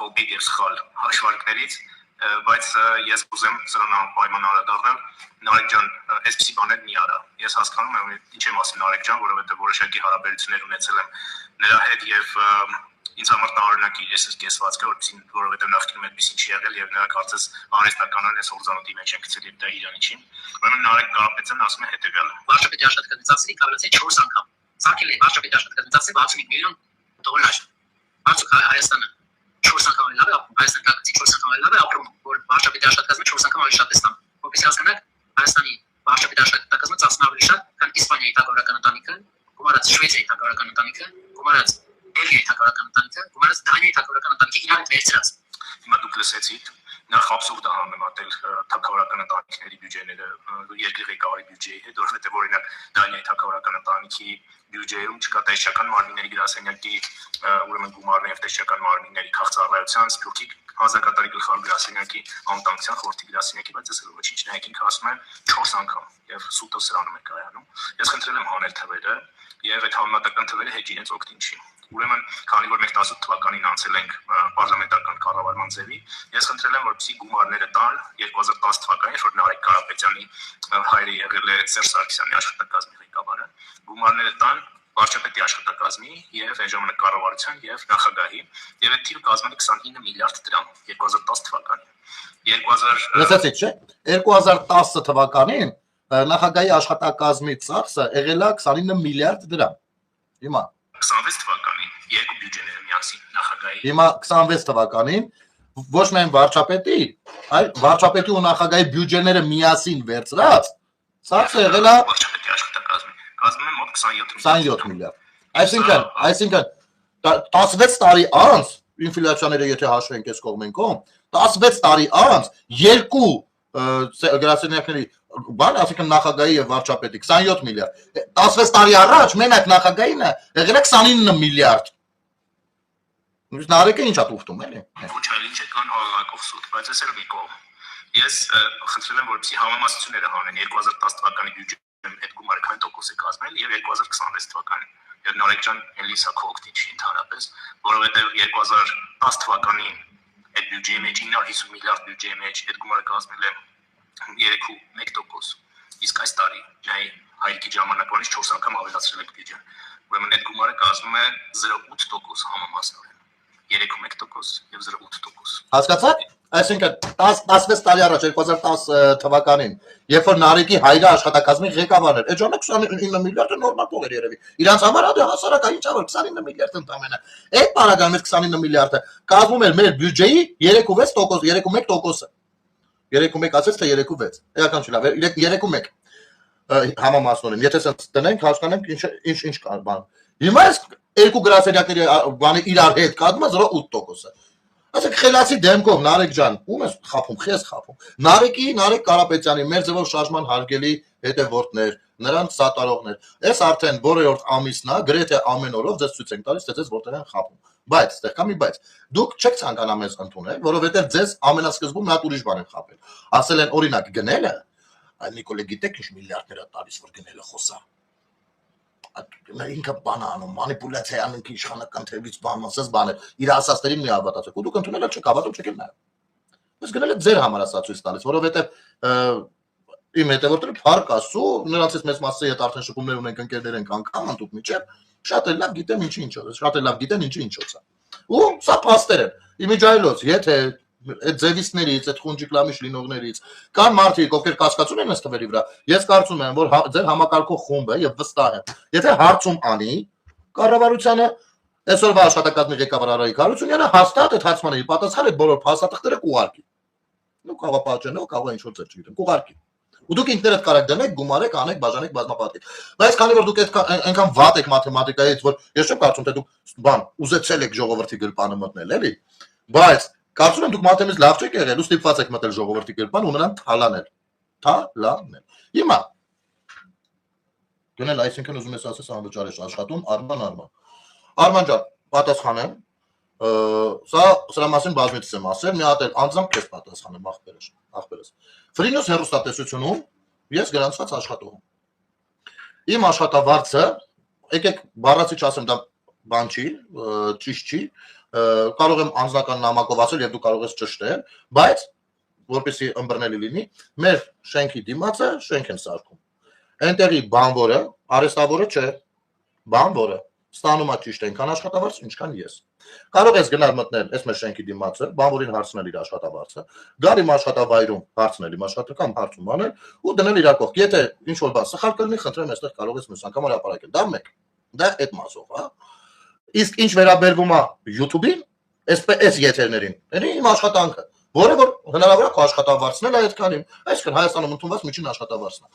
կոպիտ եւ սխալ հաշվարկներից, բայց ես ուզեմ սրան անպայման անդրադառնալ։ Նարեկ ջան, այսպիսի բաներ մի արա։ Ես հասկանում եմ ինչ եմ ասում Նարեկ ջան, որովհետեւ որոշակի հարաբերություններ ունեցել եմ նրա հետ եւ ինձ համար տարօրինակ է ես կեսվածքը, որովհետեւ նախկինում այդպեսին չի եղել եւ նրա կարծես արհեստականորեն այս հորձանոթի մեջ են գցել եւ դա իրան ինչին։ Ուրեմն Նարեկ Կարապետյանն ասում է հետեւյալը. Վարչապետի աշխատակազմի կառուցի 4 անգամ Սակել է վարչապետի աշխատակազմի 65 միլիոն դոլար։ Արդյոք Հայաստանը 4 անգամ լավ է, Հայաստանը 4 անգամ լավ է ապրում, որ վարչապետի աշխատակազմը 4 անգամ ավելի շատ է ստանում։ Որպես հասկանաք, Հայաստանի վարչապետի աշխատակազմը 10 ավելի շատ, քան Իսպանիայի թագավորական ընտանիքը, գումարած Շվեդիայի թագավորական ընտանիքը, գումարած Բելգիայի թագավորական ընտանիքը, գումարած Դանիայի թագավորական ընտանիքը իրար վերցրած։ Հիմա դուք լսեցիք, նախ абսուրդ է համեմատել թագավորական ընտանիքների բյուջեները երկրի ղեկավարի բյուջեի հետ, որովհետև օրինակ Դանիայի թագավորական ընտանիքի բյուջեում չկա տեսչական մարմինների գրասենյակի ուրեմն գումարներ եւ տեսչական մարմինների քաղցառայության, Սփյուռքի հանձնակատարի գլխավոր գրասենյակի անվտանգության խորհրդի գրասենյակի, բայց ես էլ ոչինչ նայեք ինքը ասում եմ 4 անգամ եւ սուտը սրանում է կայանում։ Ես խնդրել եմ հանել թվերը եւ այդ համեմատական թվերը հետ իրենց օգտին չի։ Ուրեմն, քանի որ մենք 18 թվականին անցել ենք պարլամենտարական կառավարման ձևի, ես խնդրել եմ, որպեսզի գումարները տան 2010 թվականին, որ Նարեկ Կարապետյանի հայրը եղել է Սերժ Սարգսյանի աշխատակազմի ղեկավարը, գումարները տան վարչապետի աշխատակազմի եւ այն ժամանակ կառավարության եւ նախագահի եւ այդ թիվը կազմել է 29 միլիարդ դրամ 2010 թվականին։ 2010 թվականին նախագահի աշխատակազմի ծախսը եղել է 29 միլիարդ դրամ։ Հիմա 26 թվականին երկու բյուջեները միասին նախագահի։ Հիմա 26 թվականին ոչ միայն վարչապետի, այլ վարչապետի ու նախագահի բյուջեները միասին վերցրած ծախսը եղել է վարչապետի աշխատակազմի կազմում է մոտ 27 միլիարդ։ Այսինքն 16 տարի անց ինֆլյացիաները եթե հաշվենք այս կողմեն կողմ, 16 տարի անց երկու գրասենյակների բան, ասիկան նախագահի եւ վարչապետի 27 միլիարդ։ 16 տարի առաջ մենակ նախագահինը եղել է 29 միլիարդ։ Նարեկը ինչ է ուխտում, էլի։ Ոչ այլ ինչ է կան հավաքող սուտ, բայց ես էլ մի կողմ։ Ես խնդրել եմ, որպեսզի համեմատությունները հանեն 2010 թվականի բյուջեում այդ գումարը քանի տոկոս է կազմել եւ 2026 թվականին։ Եվ Նարեկ ջան, էլիս է քո օգտին չի ընդհանրապես, որովհետեւ 2010 թվականին այդ բյուջեի մեջ 950 միլիարդ բյուջեի մեջ այդ գումարը կազմել է 3.1%, իսկ այս տարի նայ հայկի ժամանակվանից 4 անգամ ավելացրել է բյուջեն։ Ուրեմն այդ գումարը կազմում է 0.8% համամասնորեն, 3.1% եւ 0.8%։ Հասկացա՞ք։ Այսինքն 16 տարի առաջ 2010 թվականին, երբ որ Նարեկի հայրը աշխատակազմի ղեկավարն էր, այդ ժամանակ 29 միլիարդը նորմալ փող էր երևի։ Իրանց համար դա հասարակա ինչ ավոր 29 միլիարդ ընդամենը։ Այդ բանական մեծ 29 միլիարդը կազմում էր մեր բյուջեի 3.6%, 3.1 ասես թե 3.6։ Էական չի լավ, 3.1 համամասնորեն։ Եթե սենց տնենք, հասկանանք ինչ կա բան։ Հիմա այս երկու գրասենյակների բանը իրար հետ կազմում է 0.8%։ Ասեք խելացի դեմքով Նարեկ ջան, ում ես խափում, խես խափում։ Նարեկ Կարապետյանի մեր ձևով շարժման հարգելի հետևորդներ, նրանց սատարողներ։ Այս արդեն բոլորորդ ամիսն է, գրեթե ամեն օրով ձեզ ցույց ենք տալիս, թե ձեզ որտեղ են խափում։ Բայց, այստեղ կա մի բայց։ Դուք չեք ցանկանա մեզ ընդունել, որովհետև ձեզ ամենասկզբում մի հատ ուրիշ բան են խափել։ Ասել են օրինակ գնելը, այ Նիկոլե գիտեք ինչ միլիարդներ է տալիս, որ գնելը խոսա։ Ինքը բան անում, մանիպուլյացիա անում, իշխանական թևից բան ասած բաներ, իր ասածներին մի հավատացեք, ու դուք ընդունել եք, չեք հավատում, չեք նայում։ Ես գնել եք ձեր համար ասած ցույց տալիս, որովհետև իմ հետևորդները փառք ասու, նրանցից մեծ մասը հետ արդեն շփումներ ունենք, ընկերներ ենք անգամ անտուք միջև, շատ էլ լավ գիտեմ ինչի ինչոց է, շատ էլ լավ գիտեն ինչի ինչոց է։ Ու սա փաստեր են։ Իմիջայլոց, եթե այդ ձևիստներից, այդ խունջիկ լամիշ լինողներից կան մարդիկ, ովքեր կասկածում են այս թվերի վրա, ես կարծում եմ, որ ձեր համակարգող խումբը եւ վստահ եմ, եթե հարցում անի կառավարությանը, այսօրվա աշխատակազմի ղեկավար Արայիկ Հարությունյանը հաստատ այդ հարցմանների պատասխանը բոլոր փաստաթղթերը կուղարկի։ Նու կարող պատճենը, կարող ինչ որ ձեր չգիտեմ, կուղարկի։ Ու դուք ինքներդ կարեք դնեք, գումարեք, անեք, բաժանեք բազմապատիկ։ Բայց քանի որ դուք այնքան վատ եք մաթեմատիկայից, որ ես չեմ կարծում թե դուք բան ուզեցել եք ժողովրդի գրպանը մտնել, էլի։ Բայց կարծում եմ դուք մաթեմատիկից լավ չեք եղել, ու ստիպված եք մտնել ժողովրդի գրպան ու նրան թալանել։ Թալանել։ Հիմա գնել, այսինքն ուզում ես ասես անվճար ես աշխատում, Արման ջան, պատասխանեմ։ Սա սրա մասին բազմիցս եմ ասել, մի հատ էլ անձամբ քեզ պատասխանեմ ախպերս։ Ֆրինոս հեռուստատեսությունում ես գրանցված աշխատող եմ։ Իմ աշխատավարձը, եկեք բառացի չասեմ, դա բան չի, ճիշտ չի, կարող եմ անձնական նամակով ասել եւ դու կարող ես ճշտել, բայց որպեսզի ըմբռնելի լինի, մեր շենքի դիմացը շենք են սարքում։ Այնտեղի բանվորը, արհեստավորը չէ, բանվորը ստանում է ճիշտ այնքան աշխատավարձ, ինչքան ես։ Կարող ես գնալ մտնել այս մեր շենքի դիմացը, բանվորին հարցնել իր աշխատավարձը, գալ իմ աշխատավայրում հարցնել իմ աշխատական հարցում անել ու դնել իր կողք։ Եթե ինչ որ բան սխալ կլինի, խնդրեմ այստեղ կարող ես մյուս անգամ հրապարակել։ Դա մեկ։ Դա այդ մասով, հա։ Իսկ ինչ վերաբերվում է YouTube-ին, այս եթերներին, դա իմ աշխատանքը, որը որ հնարավոր է քո աշխատավարձն էլ այդքանին, այսինքն Հայաստանում ընդունված միջին աշխատավարձն է։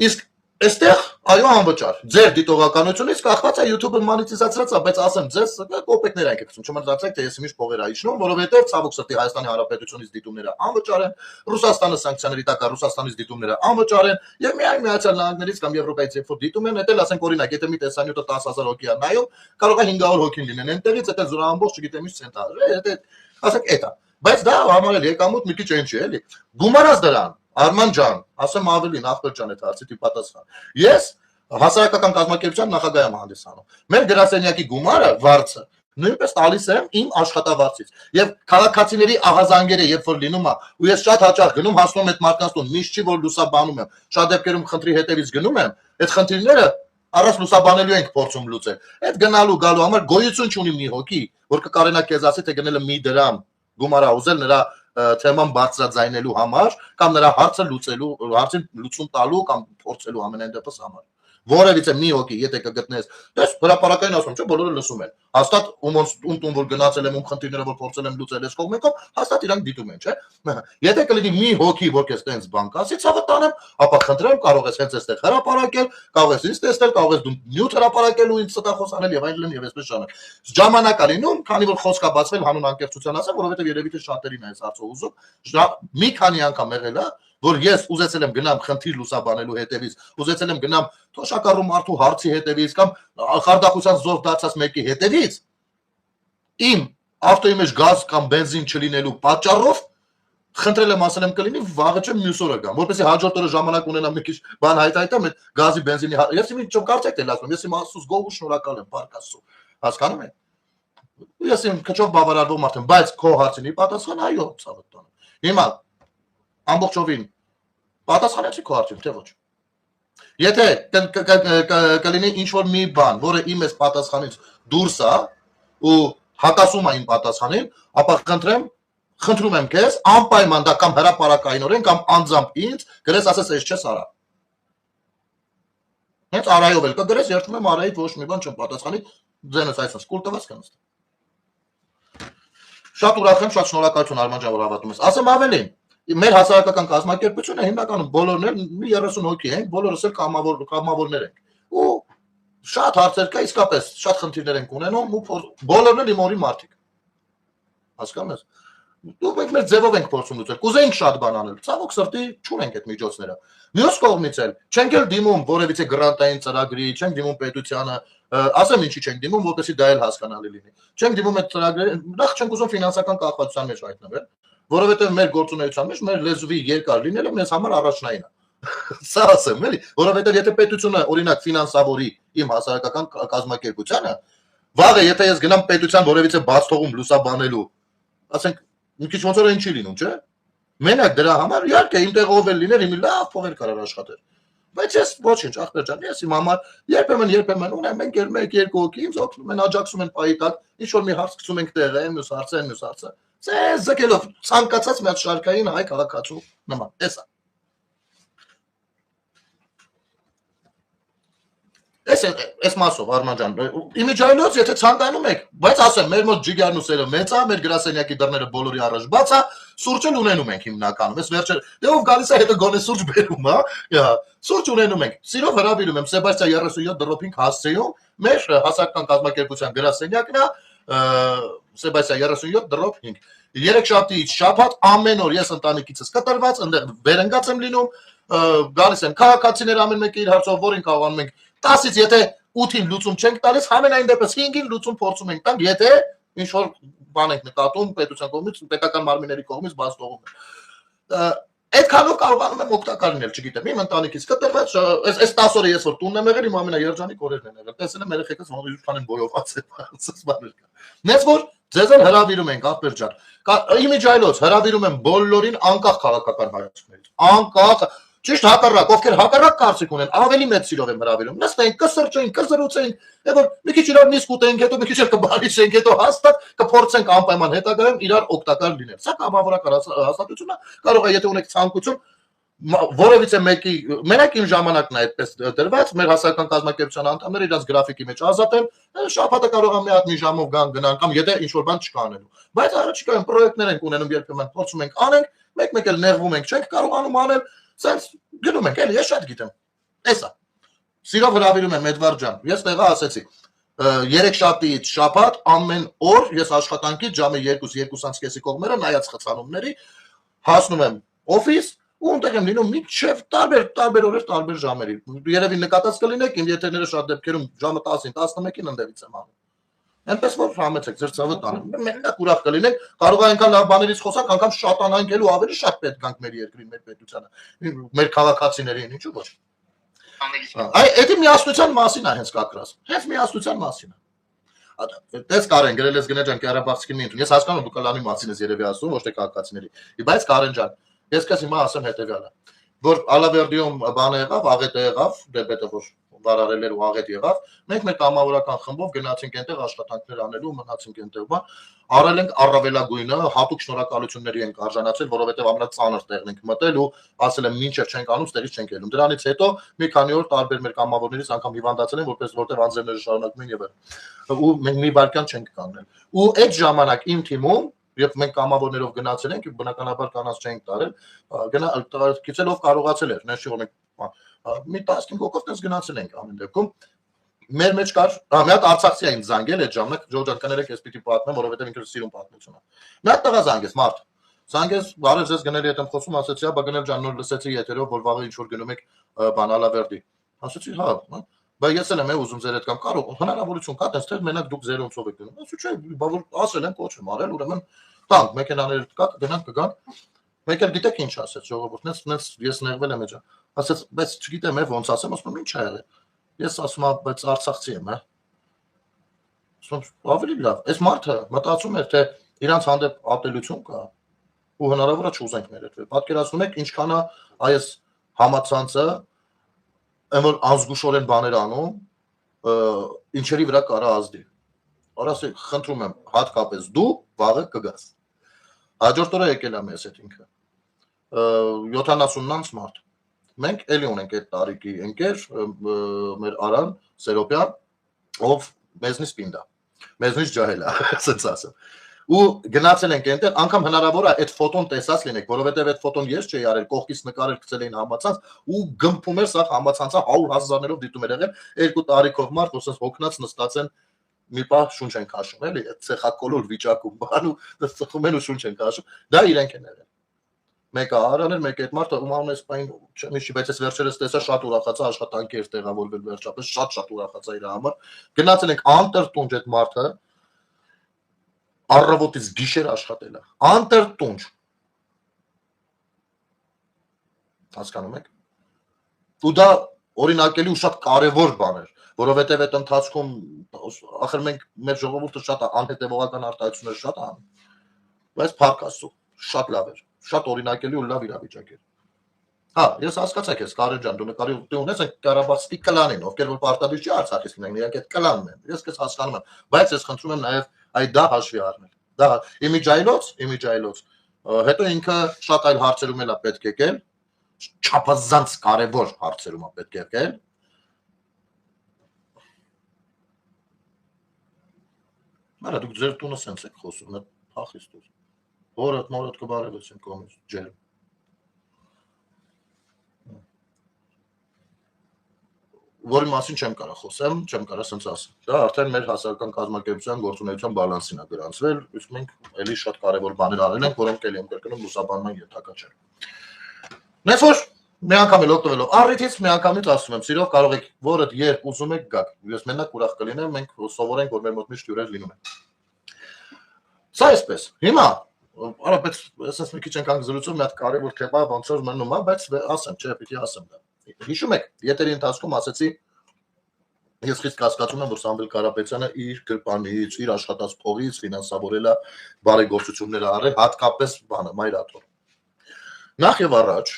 Իսկ այստեղ այո անվճար ձեր դիտողականությունից կախված է YouTube-ը մոնետիզացրած է, բայց ասեմ ձեզ կոպեկներ այն կգցում, չմտածեք թե ես իմիշ փողեր այշնում, որովհետև ցավոք սրտի Հայաստանի Հանրապետությունից դիտումները անվճար են, Ռուսաստանը սանկցիաների տակ է, Ռուսաստանից դիտումները անվճար են, եւ միայն Միացյալ Նահանգներից կամ Եվրոպայից երբ որ դիտում են, դա ասենք օրինակ, եթե մի տեսանյութը 10,000 հոգի է նայում, կարող է 500 հոգին լինեն, այնտեղից դա զորամբողջ չգիտեմ ինչ ցենտ է, ասենք էտա, բայց դա համարել եկամուտ մի քիչ այն չի, էլի։ Գումարած դրան Արման ջան, ասեմ ավելին, ախպեր ջան, այդ հարցի պատասխան։ Ես հասարակական կազմակերպության նախագահ եմ հանդիսանում։ Մեր գրասենյակի գումարը, վարձը, նույնպես տալիս եմ իմ աշխատավարձից։ Եվ քաղաքացիների աղազանգերը, երբ որ լինում է, ու ես շատ հաճախ գնում հասնում այդ մարդկանց տուն, միշտ չի որ լուսաբանում եմ։ Շատ դեպքերում խնդրի հետևից գնում եմ, այդ խնդիրները առանց լուսաբանելու ենք փորձում լուծել։ Այդ գնալու գալու համար գոյություն չունի մի հոգի, որ կկարենա քեզ ասի թե գնելը մի դրամ գումարա ուզել նրա թեման բարձրաձայնելու համար կամ նրա հարցը լուծելու, հարցին լուծում տալու կամ փորձելու ամենայն դեպս համար։ Որևիցե մի հոգի, եթե կգտնես, դες հրապարակային ասում, չէ, բոլորը լսում են։ Հաստատ ում որ գնացել եմ, ում խնդիրները որ փորձել եմ լուծել ես կողմեկով, հաստատ իրանք դիտում են, չէ։ Եթե կլինի մի հոգի, որ քեզ տենց բան կասի, ցավը տանեմ, ապա խնդրեմ, կարող ես հենց այստեղ հրապարակել, կարող ես ինձ տեսնել, կարող ես դու նյութ հրապարակել ու ինձ ստախոս անել եւ այլն եւ այսպես շարունակ։ Ժամանակ է լինում, քանի որ խոսք է բացվել հանուն անկեղծության ասեմ, որովհետեւ երևի թե շատերին է այս հարցը ուզում, մի քանի անգամ եղել է, որ ես ուզեցել եմ գնամ խնդիր լուսաբանելու հետևից, ուզեցել եմ գնամ թոշակառու մարդու հարցի հետևից կամ խարդախության զորք դարձած մեկի հետևից, իմ ավտոյի մեջ գազ կամ բենզին չլինելու պատճառով խնդրել եմ ասել եմ կլինի վաղը չեմ մյուս օրը գամ, որպեսզի հաջորդ օրը ժամանակ ունենամ մի քիչ բան հայտայտեմ այդ գազի բենզինի, ես իմ ինչ կարծեք թե լացում, ես իմ Աստծուց գոհ ու շնորհակալ եմ, բարք Աստծո, հասկանում եք։ Ես իմ քչով բավարարվող մարդ եմ, բայց քո հարցինի պատասխան այո, ցավը տանը։ Հիմա ամբողջովին պատասխանեցի քո հարցին, թե ոչ։ Եթե կլինի ինչ-որ մի բան, որը իմ այս պատասխանից դուրս է ու հակասում է իմ պատասխանին, ապա խնդրում եմ քեզ անպայման դա կամ հրապարակայինորեն կամ անձամբ ինձ գրես ասես ես չես արա։ Հենց արայով էլ կգրես, երդում եմ արայից ոչ մի բան չեմ պատասխանի, ձենս այսպես կուլ տվես կանց։ Շատ ուրախ եմ, շատ շնորհակալություն Արման ջան, որ հավատում ես։ Ասեմ ավելին, մեր հասարակական կազմակերպությունը հիմնականում բոլորն էլ մի 30 հոգի են, բոլորս էլ կամավորներ ենք։ Ու շատ հարցեր կա, իսկապես շատ խնդիրներ ենք ունենում ու բոլորն էլ իմ օրի մարդիկ։ Հասկանում ես։ Դու մեր ձևով ենք փորձում լուծել։ Կուզեինք շատ բան անել, ցավոք սրտի չունենք այդ միջոցները։ Մյուս կողմից էլ չենք էլ դիմում որևիցե գրանտային ծրագրի, չենք դիմում պետությանը, ասեմ ինչի չենք դիմում, որպեսզի դա էլ հասկանալի լինի։ Չենք դիմում այդ ծրագրերը, նախ չենք ուզում ֆինանսական կախվածության մեջ հայտնվել, որովհետև մեր գործունեության մեջ մեր լեզվի երկար լինելը մեզ համար առաջնային է։ Սա ասեմ, էլի, որովհետև եթե պետությունը օրինակ ֆինանսավորի իմ հասարակական կազմակերպությանը, վաղը եթե ես գնամ պետության որևիցե բաց թողում լուսաբանելու, ասենք մի քիչ ոնց որ այն չի լինում, չէ՞։ Մենակ դրա համար իհարկե իմ տեղով էլ լիներ, իմ լավ փողեր կարար աշխատել։ Բայց ես ոչինչ, ախպեր ջան, ես իմ համար երբեմն ունեմ մենք էլ 1-2 հոգի ինձ օգնում են, աջակցում են պայի տակ, ինչ որ մի հարց գցում ենք տեղը, մյուս հարցը։ Ձգելով ցանկացած մի հատ շարքային հայ քաղաքացու նման, էսա։ Այս մասով Արման ջան, իմիջայլոց եթե ցանկանում եք, բայց ասեմ, մեր մոտ ջիգարն ու սերը մեծ է, մեր գրասենյակի դռները բոլորի առաջ բաց է, սուրճ ունենում ենք հիմնականում։ Այս վերջը դե ով գալիս է հետո գոնե սուրճ բերում, հա։ Սուրճ ունենում ենք։ Սիրով հրավիրում եմ Սեբաստիա 37 դրոփինգ հասցեում, մեր հասարակական կազմակերպության գրասենյակն է, Սեբաստիա 37 դրոփինգ։ 3 շաբթիից շաբաթ ամեն օր ես ընտանիքիցս կտրված, այնտեղ վերընկած եմ լինում, գալիս են քաղաքացիներ ամեն մեկը իր հարցով, որին կարողանում ենք 10-ից եթե 8-ին լուծում չենք տալիս, համենայն դեպս 5-ին լուծում փորձում ենք տալ, եթե ինչ որ բան ենք նկատում պետության կողմից, պետական մարմինների կողմից բաց թողում է։ Այդքանով կարողանում եմ օգտակար լինել, չգիտեմ, իմ ընտանիքից կտրված, այս 10 օրը ես որ տունն եմ եղել, իմ ամենաերջանիկ օրերն են եղել։ Տեսել եմ երեխեքս ոնց ինչքան են բոյոված բաներ կա։ Նենց որ ձեզ էլ հրավիրում ենք ախպեր ջան։ Իմիջայլոց հրավիրում եմ բոլորին անկախ քաղաքական հայացքներից։ Անկախ Ճիշտ հակառակ, ովքեր հակառակ կարծիք ունեն, ավելի մեծ սիրով եմ հրավիրում։ Նստենք, կսրճենք, կզրուցենք, եւ որ մի քիչ իրար նիսկ ուտենք, հետո մի քիչ էլ կբարիշենք, հետո հաստատ կփորձենք անպայման հետագայում իրար օգտակար լինել։ Սա կամավորական հաստատություն է, կարող է եթե ունեք ցանկություն որևիցե մեկի մենակ իմ ժամանակն է այդպես դրված, մեր հասարակական կազմակերպության անդամները իրաց գրաֆիկի մեջ ազատ են, շաբաթը կարող է մի հատ մի ժամով գնան կամ եթե ինչ որ բան չկա անելու։ Բայց առաջիկայում պրոյեկտներ ենք ունենում, երբեմն փորձում ենք անենք, մեկ-մեկ էլ նեղվում ենք, չենք կարողանում անել, սենց գնում ենք, էլի ես շատ գիտեմ։ Էսա։ Սիրով հրավիրում եմ Էդվարդ ջան։ Ես տեղը ասեցի։ 3 շաբթիից շաբաթ ամեն օր ես աշխատանքից ժամը 2:30-ի կողմերը նայած խցանումների հասնում եմ օֆիս ու այնտեղ եմ լինում մինչև տարբեր օրեր, տարբեր ժամերի։ Երևի նկատած կլինեք, իմ եթերները շատ դեպքերում ժամը 10-ին, 11-ին ընդդեմից եմ անում։ Այնպես որ համեցեք, ձեր ցավը տանեմ։ Մենակ ուրախ կլինեք, կարող է այնքան լավ բաներից խոսանք, անգամ շատանանք ու ավելի շատ պետք կանք մեր երկրին, մեր պետությանը, մեր քաղաքացիներին, ինչու ոչ։ Այդ միասնության մասին է հենց կակրած։ Հենց միասնության մասին է։ Դες Կարեն, գրել ես գնա ջան Ղարաբաղցիքին ընդուն։ Ես հասկանում դու կլանի մասին ես երևի ասում, ոչ թե քաղաքացիների։ Բայց Կարեն ջան, ես քեզ հիմա ասեմ հետեւյալը, որ Ալավերդիում բանը եղավ, աղետը եղավ, դեպետը որ վարարել էր ու աղետ եղավ, մենք մեր կամավորական խմբով գնացինք այնտեղ աշխատանքներ անելու, մնացինք այնտեղ, արել ենք առավելագույնը, հատուկ շնորհակալությունների ենք արժանացել, որովհետև ամենածանր տեղն ենք մտել ու ասել եմ մինչև չենք անում, ստերից չենք ելնում։ Դրանից հետո մի քանի օր տարբեր մեր կամավորներից անգամ հիվանդացել են, որտեղ անձրևները շարունակում են եւ ու մենք մի վարքյան չենք կանգնել։ Ու այդ ժամանակ իմ թիմում Երբ մենք կամավորներով գնացել ենք, բնականաբար կանանց չենք տարել, գնացելով կարողացել էր, նշի որ մենք մի 15 հոգով տես գնացել ենք ամեն դեպքում։ Մեր մեջ կար, մի հատ արցախցի այն զանգել այդ ժամանակ, Ջորջան կներեք, ես պիտի պատմեմ, որովհետև ինքը սիրուն պատմություն է։ Մի հատ տղա զանգեց, մարդ։ Զանգեց, բարև ձեզ գնել հետ եմ խոսում, ասեցի, բա գնել ջան, նոր լսեցի եթերով, որ վաղը ինչ որ գնում եք բան Ալավերդի։ Ասեցի, հա, բայց ես էլ եմ ուզում ձեր հետ կամ կարող հնարավորություն կա, տես թե մենակ դուք ձերոնցով եք գնում։ Ասու չէ, բա որ ասել են կոչ եմ արել, ուրեմն տանք մեքենաները կա, գնանք կգան։ Մեկ էլ գիտեք ինչ ասեց ժողովուրդն, նենց ես նեղվել եմ էջա։ Ասեց, բայց չգիտեմ ոնց ասեմ, ասում եմ ինչ ա եղել։ Ես ասում եմ, բայց արցախցի եմ, հա։ Ասում ավելի լավ։ Այս մարդը մտածում էր, թե իրանց հանդեպ ատելություն կա ու հնարավոր է չուզենք ներդրել։ Պատկերացնում եք ինչքան է այս համացանցը այն որ ազգուշորեն բաներ անում, ինչերի վրա կարա ազդի։ Արասի, խնդրում եմ, հատկապես դու վաղը կգաս։ Հաջորդ օրը եկել եմ ես այդ ինքը։ 70-անց մարդ։ Մենք էլի ունենք այդ տարիքի ընկեր, մեր Արան Սերոպյան, ով մեզնից պինդ է, մեզնից ջահել է, ասենց ասեմ։ Ու գնացել ենք այնտեղ, անգամ հնարավոր է այդ ֆոտոն տեսած լինեք, որովհետև այդ ֆոտոն ես չէի արել, կողքից նկարել գցել էին համացանց ու գմփում էր սա համացանցը 100,000-ներով դիտում էր եղել, 2 տարիքով մարդ, ոսած հոգնած նստած են մի պահ շունչ են քաշում, էլի, այդ ցեխակոլոր վիճակում, բան ու ծխում են ու շունչ են քաշում, դա իրենք են եղել։ Մեկը Արան էր, մեկը այդ մարդը ում անունը սպայն չեմ հիշի, բայց այս վերջերս տեսա շատ ուրախացա, աշխատանքի էր տեղավորվել վերջապես, շատ ուրախացա իր համար։ Գնացել ենք անտրտունջ այդ մարդը առավոտից գիշեր աշխատել է, անտրտունջ։ Հասկանում եք։ Ու դա օրինակելի ու շատ կարևոր բան էր, որովհետև այդ ընթացքում ախր մենք մեր ժողովուրդը շատ անհետևողական արտահայտություններ շատ անում, բայց փառք Աստծո, շատ լավ էր, շատ օրինակելի ու լավ իրավիճակ էր։ Հա, ես հասկացա քեզ, Կարեն ջան, դու նկարի ունես այն Ղարաբաղցի կլանին, ովքեր որ պարտադիր չի Արցախից լինեն, իրանք այդ կլանն են։ Ես քեզ հասկանում եմ, բայց ես խնդրում եմ նաև այդ դա հաշվի առնել։ Դա իմիջայլոց, հետո ինքը շատ այլ հարցերում էլ է պետք եկել, չափազանց կարևոր հարցերում է պետք եկել։ Արա դուք ձեր տունը սենց եք խոսում, այդ փախից դուր։ Որդ մորդ կբարելեցին կողմից ջեր։ Որի մասին չեմ կարող խոսեմ, չեմ կարող սենց ասեմ։ Դա արդեն մեր հասարակական կազմակերպության գործունեության բալանսին է գրանցվել, իսկ մենք էլի շատ կարևոր բաներ արել ենք, որոնք էլի եմ կրկնում լուսաբանման ենթակա չեն։ Նես որ մի անգամ էլ օգտվելով առիթից մի անգամից ասում եմ, սիրով կարող եք որդ երբ ուզում եք գաք։ Ես մենակ ուրախ կլինեմ, մենք սովորենք, որ մեր մոտ միշտ հյուրեր լինում են։ Սա էսպես։ Հիմա արա բայց ասես մի քիչ ենք զրուցում, մի հատ կարևոր թեմա ոնց որ մնում է, բայց ասեմ, չէ, պիտի ասեմ դա։ Հիշում եք, եթերի ընթացքում ասեցի ես խիստ կասկածում եմ, որ Սամվել Կարապետյանը իր գրպանից, իր աշխատած փողից ֆինանսավորել է բարեգործություններ արել, հատկապես բանը մայրաթոր։ Նախ եւ առաջ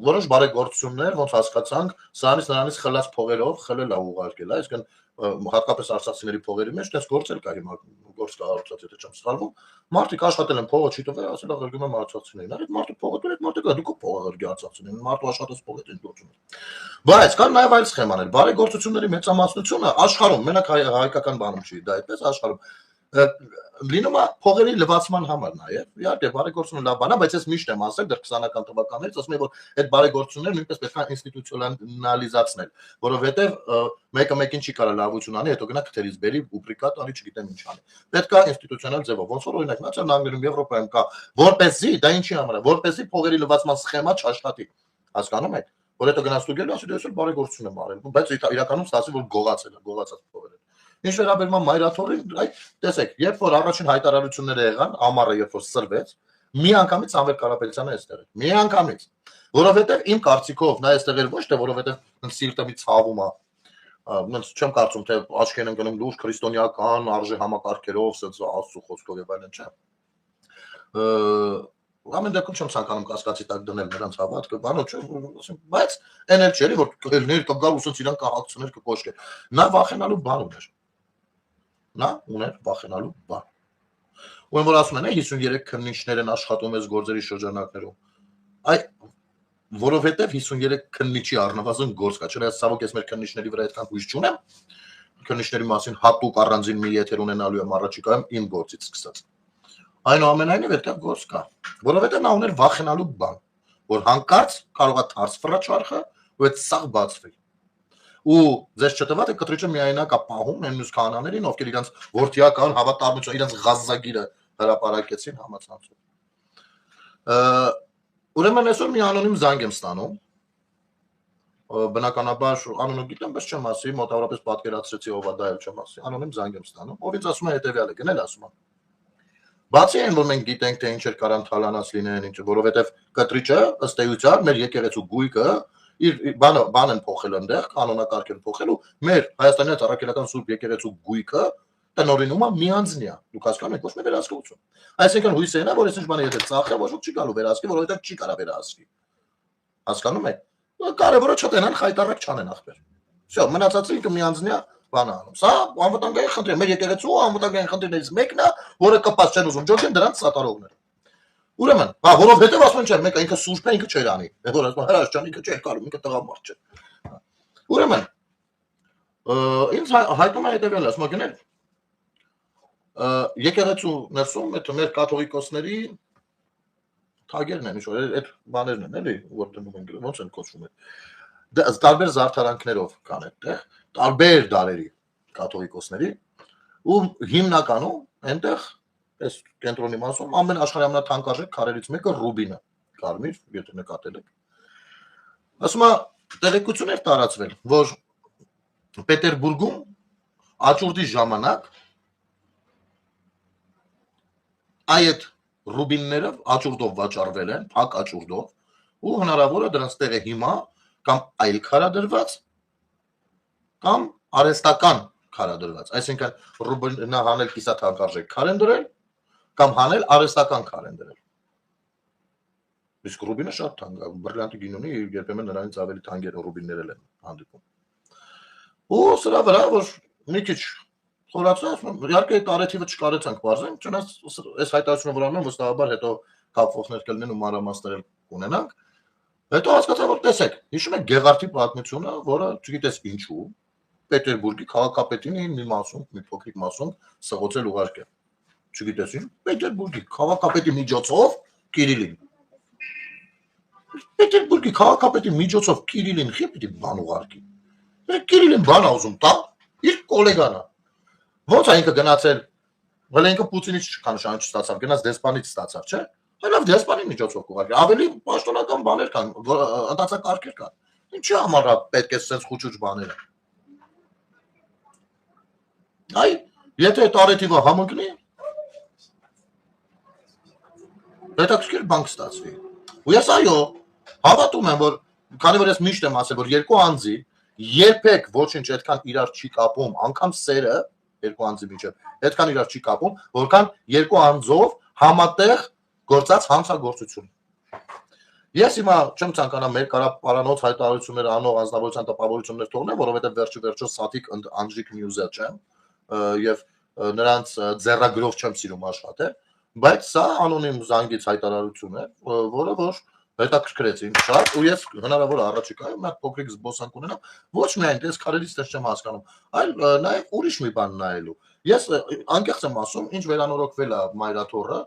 որոշ բարեգործություններ, ոնց հասկացանք, սրանից նրանից խլած փողերով խլել է ուղարկել, այսինքն հատկապես արցախցիների փողերի մեջ դες գործել կա հիմա գործ կա արցախ եթե չեմ սխալվում մարդիկ աշխատել են փողը չի տվել ասել աղերգում եմ արցախցիներին այդ մարդը փողը դուր այդ մարդը գա դուք փողը աղերգի արցախցիներին մարդու աշխատած փողը դեն գործում բայց կան նաև այլ սխեմաներ բարեգործությունների մեծամասնությունը աշխարհում մենակ հայկական բանում չի դա այդպես աշխարհում լինում է փողերի լվացման համար նաև իհարկե բարեգործությունը լավ բան է բայց ես միշտ եմ ասել դեռ 20-ական թվականներից ասում եմ որ այդ բարեգործությունները նույնպես պետք է ինստիտուցիոնալիզացնել որովհետև մեկը մեկին չի կարա լավություն անի հետո գնա քթերից բերի ուբրիկատ անի չգիտեմ ինչ անի պետք է ինստիտուցիոնալ ձևով ոնց որ օրինակ նացիոնալներում Եվրոպայում կա որպեսզի դա ինչի համար է որպեսզի փողերի լվացման սխեմա չաշխատի հասկանում եք որ հետո գնաց դու գելու ասի դու այսօր բարեգործություն եմ արել բայց իրականում ստացի որ գողացած փողերը Ինչ վերաբերում է մայրաթորին, այ տեսեք, երբ որ առաջին հայտարարությունները եղան, ամառը երբ որ սրվեց, մի անգամից Սամվել Կարապետյանը այստեղ էր։ Մի անգամից։ Որովհետև իմ կարծիքով նա այստեղ էր ոչ թե որովհետև սիրտը մի ցավում է։ Ոնց չեմ կարծում թե աչքի են ընկնում լուրջ քրիստոնեական արժե համակարգերով, սենց Աստծո խոսքով եւ այլն, չէ։ Ամեն դեպքում չեմ ցանկանում կասկածի տակ դնել նրանց հավատքը, բանո չէ, բայց այն էլ չէ, որ կելներ կգալ ու սենց իրան կհակցներ կկոշկեր։ Նա վախենալու բան ուներ։ Նա ուներ վախենալու բան։ Ու որ ասում են, 53 քննիչներ են աշխատում այս գործերի շրջանակներում։ Այ որովհետև 53 քննիչի առնվազն գործ կա, չէ՞ ցավոք ես մեր քննիչների վրա այդքան հույս չունեմ։ Քննիչների մասին հատուկ առանձին մի եթեր ունենալու եմ առաջիկայում իմ գործից սկսած։ Այնուամենայնիվ այդտեղ գործ կա, որովհետև նա ուներ վախենալու բան, որ հանկարծ կարող է թարս ֆռա չարխը ու այդ սաղ բացվի։ Ու ձեզ չտված է կտրիչը միայնակ է պահում այն մյուս քահանաներին, ովքեր իրենց որդիական հավատարմություն, իրենց ղազագիրը հրապարակեցին համացանցում։ Ուրեմն այսօր մի անոնիմ զանգ եմ ստանում։ Բնականաբար անունը գիտեմ, բայց չեմ ասի, մոտավորապես պատկերացրեցի ով է դա էլ չեմ ասի։ Անոնիմ զանգ եմ ստանում, ով ինձ ասում է հետևյալը, գնել ասում է։ Բացի այն, որ մենք գիտենք, թե ինչեր կարան թալանած լինեն, ինչ, որովհետև կտրիչը ըստ էության մեր եկեղեցու գույքը իր բան են փոխել այնտեղ, կանոնակարգ են փոխել ու մեր Հայաստանի Առաքելական Սուրբ եկեղեցու գույքը տնօրինում է միանձնյա։ Դուք հասկանում եք, ոչ մի վերահսկողություն։ Այսինքն հույսը նա, որ այս ինչ բանը եթե ծախե, ոչ ոք չի գալու վերահսկի, որովհետև չի կարա վերահսկի։ Հասկանում եք։ Կարևորը չտենան խայտարակ չանեն ախպեր։ Всё, մնացածը ինքը միանձնյա բան անում։ Սա անվտանգային խնդիր է, մեր եկեղեցու անվտանգային խնդիրներից մեկն է, որը կպած չեն ուզում ջոկեն դրանց սատարողները։ Ուրեմն, որովհետև ասում են չէ, մեկը ինքը սուրբ է, ինքը չեր անի։ Որ ասում հրաշ ջան, ինքը չէր կարող, ինքը տղամարդ չէ։ Ուրեմն, ինձ հայտնում է հետևյալը, ասում գնել եկեղեցու ներսում այդ մեր կաթողիկոսների թագերն են, ինչ-որ այդ բաներն են, էլի, որ դնում են, ոնց են կոչվում այդ։ Տարբեր զարդարանքներով կան այդտեղ, տարբեր դարերի կաթողիկոսների ու հիմնականում այնտեղ այս կենտրոնի մասում ամեն աշխարհի ամենաթանկարժեք քարերից մեկը ռուբինը, կարմիր, եթե նկատել եք։ Ասում է տեղեկություն էր տարածվել, որ Պետերբուրգում աճուրդի ժամանակ այդ ռուբինները աճուրդով վաճառվել են, փակ աճուրդով, ու հնարավոր է դրանց տեղը հիմա կամ այլ քարադրված կամ արհեստական քարադրված, այսինքն ռուբինը հանել կիսաթանկարժեք քար են դրել կամ հանել արհեստական քար են դրել։ Իսկ ռուբինը շատ թանկ է, բրիլյանտի գինունի երբեմն նրանից ավելի թանկեր ռուբիններ են հանդիպում։ Ու սրա վրա որ մի քիչ խորացած, իհարկե այդ արեթիվը չկարեցանք բարձրենք, չնայած այս հայտարարությունը որ անում վստահաբար հետո կապվողներ կլինեն ու մանրամասներ կունենանք։ Հետո հասկացա որ տեսեք, հիշում եք Գեղարդի պատմությունը, որը չգիտես ինչու, Պետերբուրգի քաղաքապետին էին մի մասում, մի փոքրիկ մասում սղոցել ուղարկել։ Չգիտես ինչ, Պետերբուրգի քաղաքապետի միջոցով Կիրիլին։ Պետերբուրգի քաղաքապետի միջոցով Կիրիլին խի պիտի բան ուղարկի։ Կիրիլին բան ուզում տա, իր գոլեգան է։ Ոնց է ինքը գնացել, հələ ինքը Պուտինից քանշան չստացավ, գնաց դեսպանից ստացավ, չէ՞։ Հələ դեսպանի միջոցով կուղարկի։ Ավելի պաշտոնական բաներ կան, ընդհանրակարգեր կան։ Ինչի համար է պետք է sense խուճուճ բաները։ Այ, եթե տարեթիվը համընկնի, հետաքրքիր բան կստացվի։ Ու ես այո, հավատում եմ, որ քանի որ ես միշտ եմ ասել, որ երկու անձի երբեք ոչինչ այդքան իրար չի կապում, անգամ սերը երկու անձի միջև այդքան իրար չի կապում, որքան երկու անձով համատեղ գործած հանցագործություն։ Ես հիմա չեմ ցանկանա մեր կարապարանոց հայտարարությունները անող անձնավորության տպավորություններ թողնել, որովհետև վերջը սաթիկ անջիկ նյուզ է, չեմ, եւ նրանց ձեռագրով չեմ սիրում աշխատել, բայց սա անոնիմ զանգից հայտարարություն է, որը որ հետաքրքրեցին շատ, ու ես հնարավոր առաջիկայում մի հատ փոքրիկ զբոսանք ունենամ, ոչ միայն դες քարելից դες չեմ հասկանում, այլ նաեւ ուրիշ մի բան նայելու։ Ես անկեղծ եմ ասում, ինչ վերանորոգվել է Մայրաթոռը,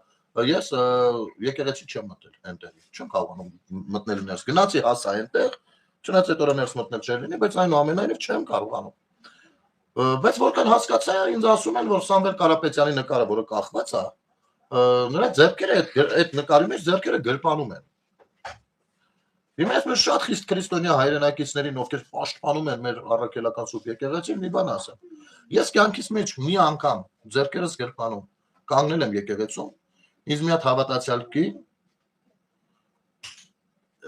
ես եկեղեցի չեմ մտել այնտեղ, չեմ կարողանում մտնել ներս։ Գնացի հասա այնտեղ, չնայած այդ օրը ներս մտնել չէր լինի, բայց այնուամենայնիվ չեմ կարողանում։ Բայց որքան հասկացա, ինձ ասում են, որ Սամվել Կարապետյանի նկարը, որը կախված է, նրա ձեռքերը այդ նկարի մեջ ձեռքերը գրպանում են։ Հիմա ես մեր շատ խիստ քրիստոնյա հայրենակիցներին, ովքեր պաշտպանում են մեր առաքելական սուրբ եկեղեցին, մի բան ասեմ։ Ես կյանքիս մեջ մի անգամ ձեռքերս գրպանում կանգնել եմ եկեղեցում, ինձ մի հատ հավատացյալ կի,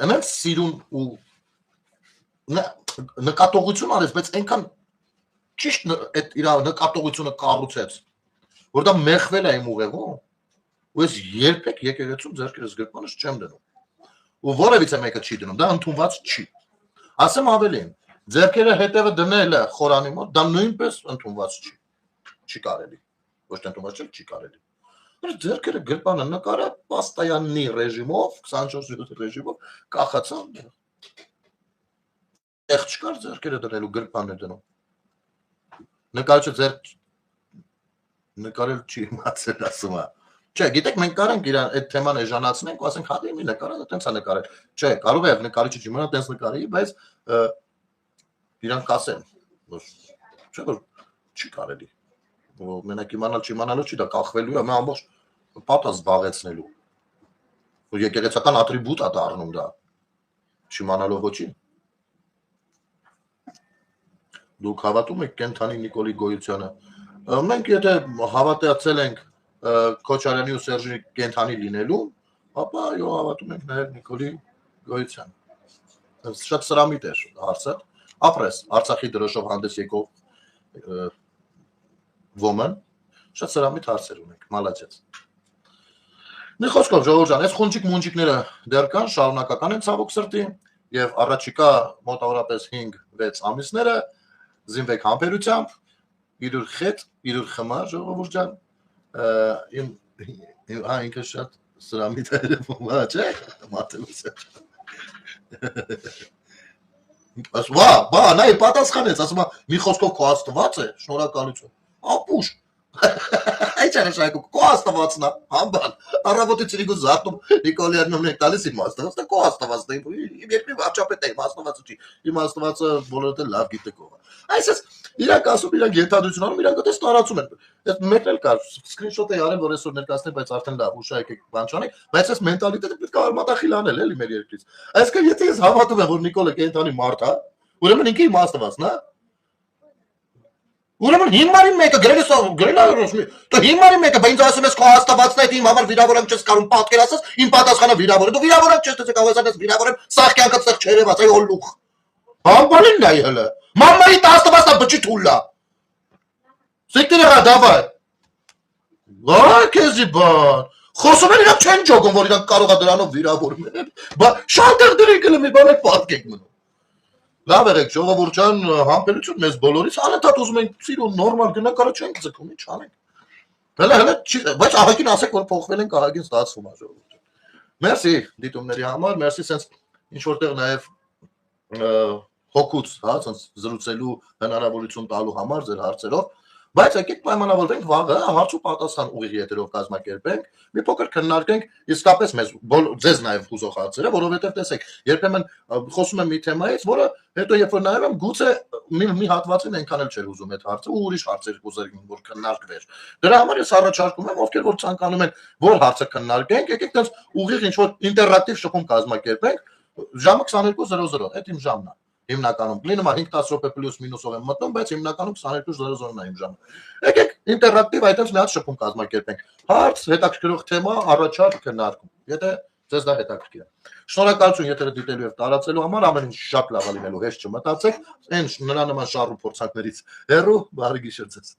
այնց սիրուն ու նկատողություն արեց, բայց այնքան ճիշտ այդ իր նկատողությունը կառուցեց, որ դա մեղվել է իմ ուղեղում, ու ես երբեք եկեղեցում ձեռքերս գրպանս չեմ դնում։ Ու որևիցե մեկը չի դնում, դա ընդունված չի։ Ասեմ ավելին, ձեռքերը հետևը դնելը խորանի մոտ, դա նույնպես ընդունված չի։ Չի կարելի։ Ոչ թե ընդունված չի կարելի։ Ձեռքերը գրպանը նկարը պաստայաննի ռեժիմով, 24 ռեժիմով կախացան։ Եղ չկար ձեռքերը դնելու գրպանը դնում։ Նկարը ձեռք նկարել չի իմացել ասում է։ Չէ, գիտեք, մենք կարանք իրան այդ թեման էժանացնենք ու ասենք հա դե մի նկարը տենց է նկարել։ Չէ, կարող է նկարիչը չիմանա տենց նկարի, բայց իրան կասեն, որ չէ որ չի կարելի։ Մենակ իմանալ չիմանալու չի, դա կախվելու է, մե ամբողջ պատը զբաղեցնելու։ Ու եկեղեցական ատրիբուտ է դառնում դա։ Չիմանալով ոչինչ։ Դուք հավատում եք կենթանի Նիկոլի գոյությանը։ Մենք եթե հավատացել ենք Քոչարյանի ու Սերժի կենթանի լինելու, ապա այո հավատում ենք նաև Նիկոլի գոյության։ Շատ սրամիտ է հարցը։ Ապրես Արցախի դրոշով հանդես եկող woman, շատ սրամիտ հարցեր ունենք, մալաչեց։ Մի խոսքով ժողովուրդ ջան, այս խունջիկ մունջիկները դեռ կան, շարունակական են ցավոք սրտի, եւ առաջիկա մոտավորապես 5-6 ամիսները զինվեք համբերությամբ, իրուր խետ, իրուր խմա ժողովուրդ ջան, ինքը շատ սրամիտ է երևում, չէ՞, մատելուց է։ Բա, նայ պատասխանեց, ասում է, մի խոսքով քո Աստված է, շնորհակալություն։ Ապուշ։ Այդ չարաշայք քո Աստվածն է, համբան։ Առավոտից իրիկու զարտում Նիկոլյանն ունենք տալիս իմ Աստվածը, քո Աստվածն է։ Իմ երկրի վարչապետը իմ Աստվածը չի։ Իմ Աստվածը բոլորը լավ գիտեք ով է։ Այսպես իրանք ասում, իրանք ենթադրություն անում, իրանք այդպես տարածում են։ Այդ մեկն էլ կար, սկրինշոտ էի արել, որ այսօր ներկայացնեմ, բայց արդեն լավ, ուշա եկեք բան չանեք, բայց այս մենտալիտետը պետք է արմատախիլ անել էլի մեր երկրից։ Այսինքն եթե ես հավատում եմ, որ Նիկոլը կենթանի մարդ է, ուրեմն ինքը իմ Աստվածն է։ Ուրեմն հիմարի մեկը գրել է, դու հիմարի մեկը, բայց ինձ ասում ես քո Աստվածն է, իմ համար վիրավորանք չես կարող պատկերացած, իմ պատասխանը վիրավոր է, դու վիրավորանք չես դու կարող ես վիրավորեմ, սաղ կյանքդ սաղ չերևաց, այ օլուխ։ Համբանին նայ հələ։ Մամայի Աստվածն է բջի թուլա։ Սիկտերը դավայ։ Վայ քեզի բան։ Խոսում են իրանք չեն ջոգում, որ իրանք կարող է դրանով վիրավորել։ Բա շատ էլ դրի գլմի բան է պատկեք մնում։ Լավ եղեք, ժողովուրդ ջան, համբերություն մեզ բոլորից, անընդհատ ուզում ենք սիրուն նորմալ գնակարը չենք ձգում, ինչ անենք։ Հələ, բայց ահագին ասեք, որ փոխվել ենք, ահագին ստացվում է ժողովուրդ ջան։ Մերսի դիտումների համար, մերսի սենց ինչ որտեղ նաև հոգուց, հա, ցած զրուցելու հնարավորություն տալու համար ձեր հարցերով, բայց եկեք պայմանավորվենք վաղը հարց ու պատասխան ուղիղ եթերով կազմակերպենք, մի փոքր քննարկենք իսկապես մեզ ձեզ նաև հուզող հարցերը, որովհետև տեսեք, երբեմն խոսում եմ մի թեմայից, որը հետո երբ որ նայում եմ, գուցե մի հատվածին այնքան էլ չէր ուզում այդ հարցը ու ուրիշ հարցեր կուզեր որ քննարկվեր։ Դրա համար ես առաջարկում եմ, ովքեր որ ցանկանում են, որ հարցը քննարկենք, եկեք դες ուղիղ ինչ որ ինտերակտիվ շփում կազմակերպենք, ժամը 22:00, այդ իմ ժամն է։ Հիմնականում լինում է 5-10 րոպե պլյուս մինուսով եմ մտնում, բայց հիմնականում 22:00-ն է իմ ժամը։ Եկեք ինտերակտիվ այդպես մի հատ շփում կազմակերպենք։ Հարց, հետաքրքրող թեմա, առաջարկ քննարկում։ Եթե ձեզ դա հետաքրքիր է։ Շնորհակալություն եթերը դիտելու եւ տարածելու համար, ամեն ինչ շատ լավ է լինելու, հեշտ չմտածեք, այն նրա նման շարժ ու փորձանքներից հեռու, բարի գիշեր ձեզ։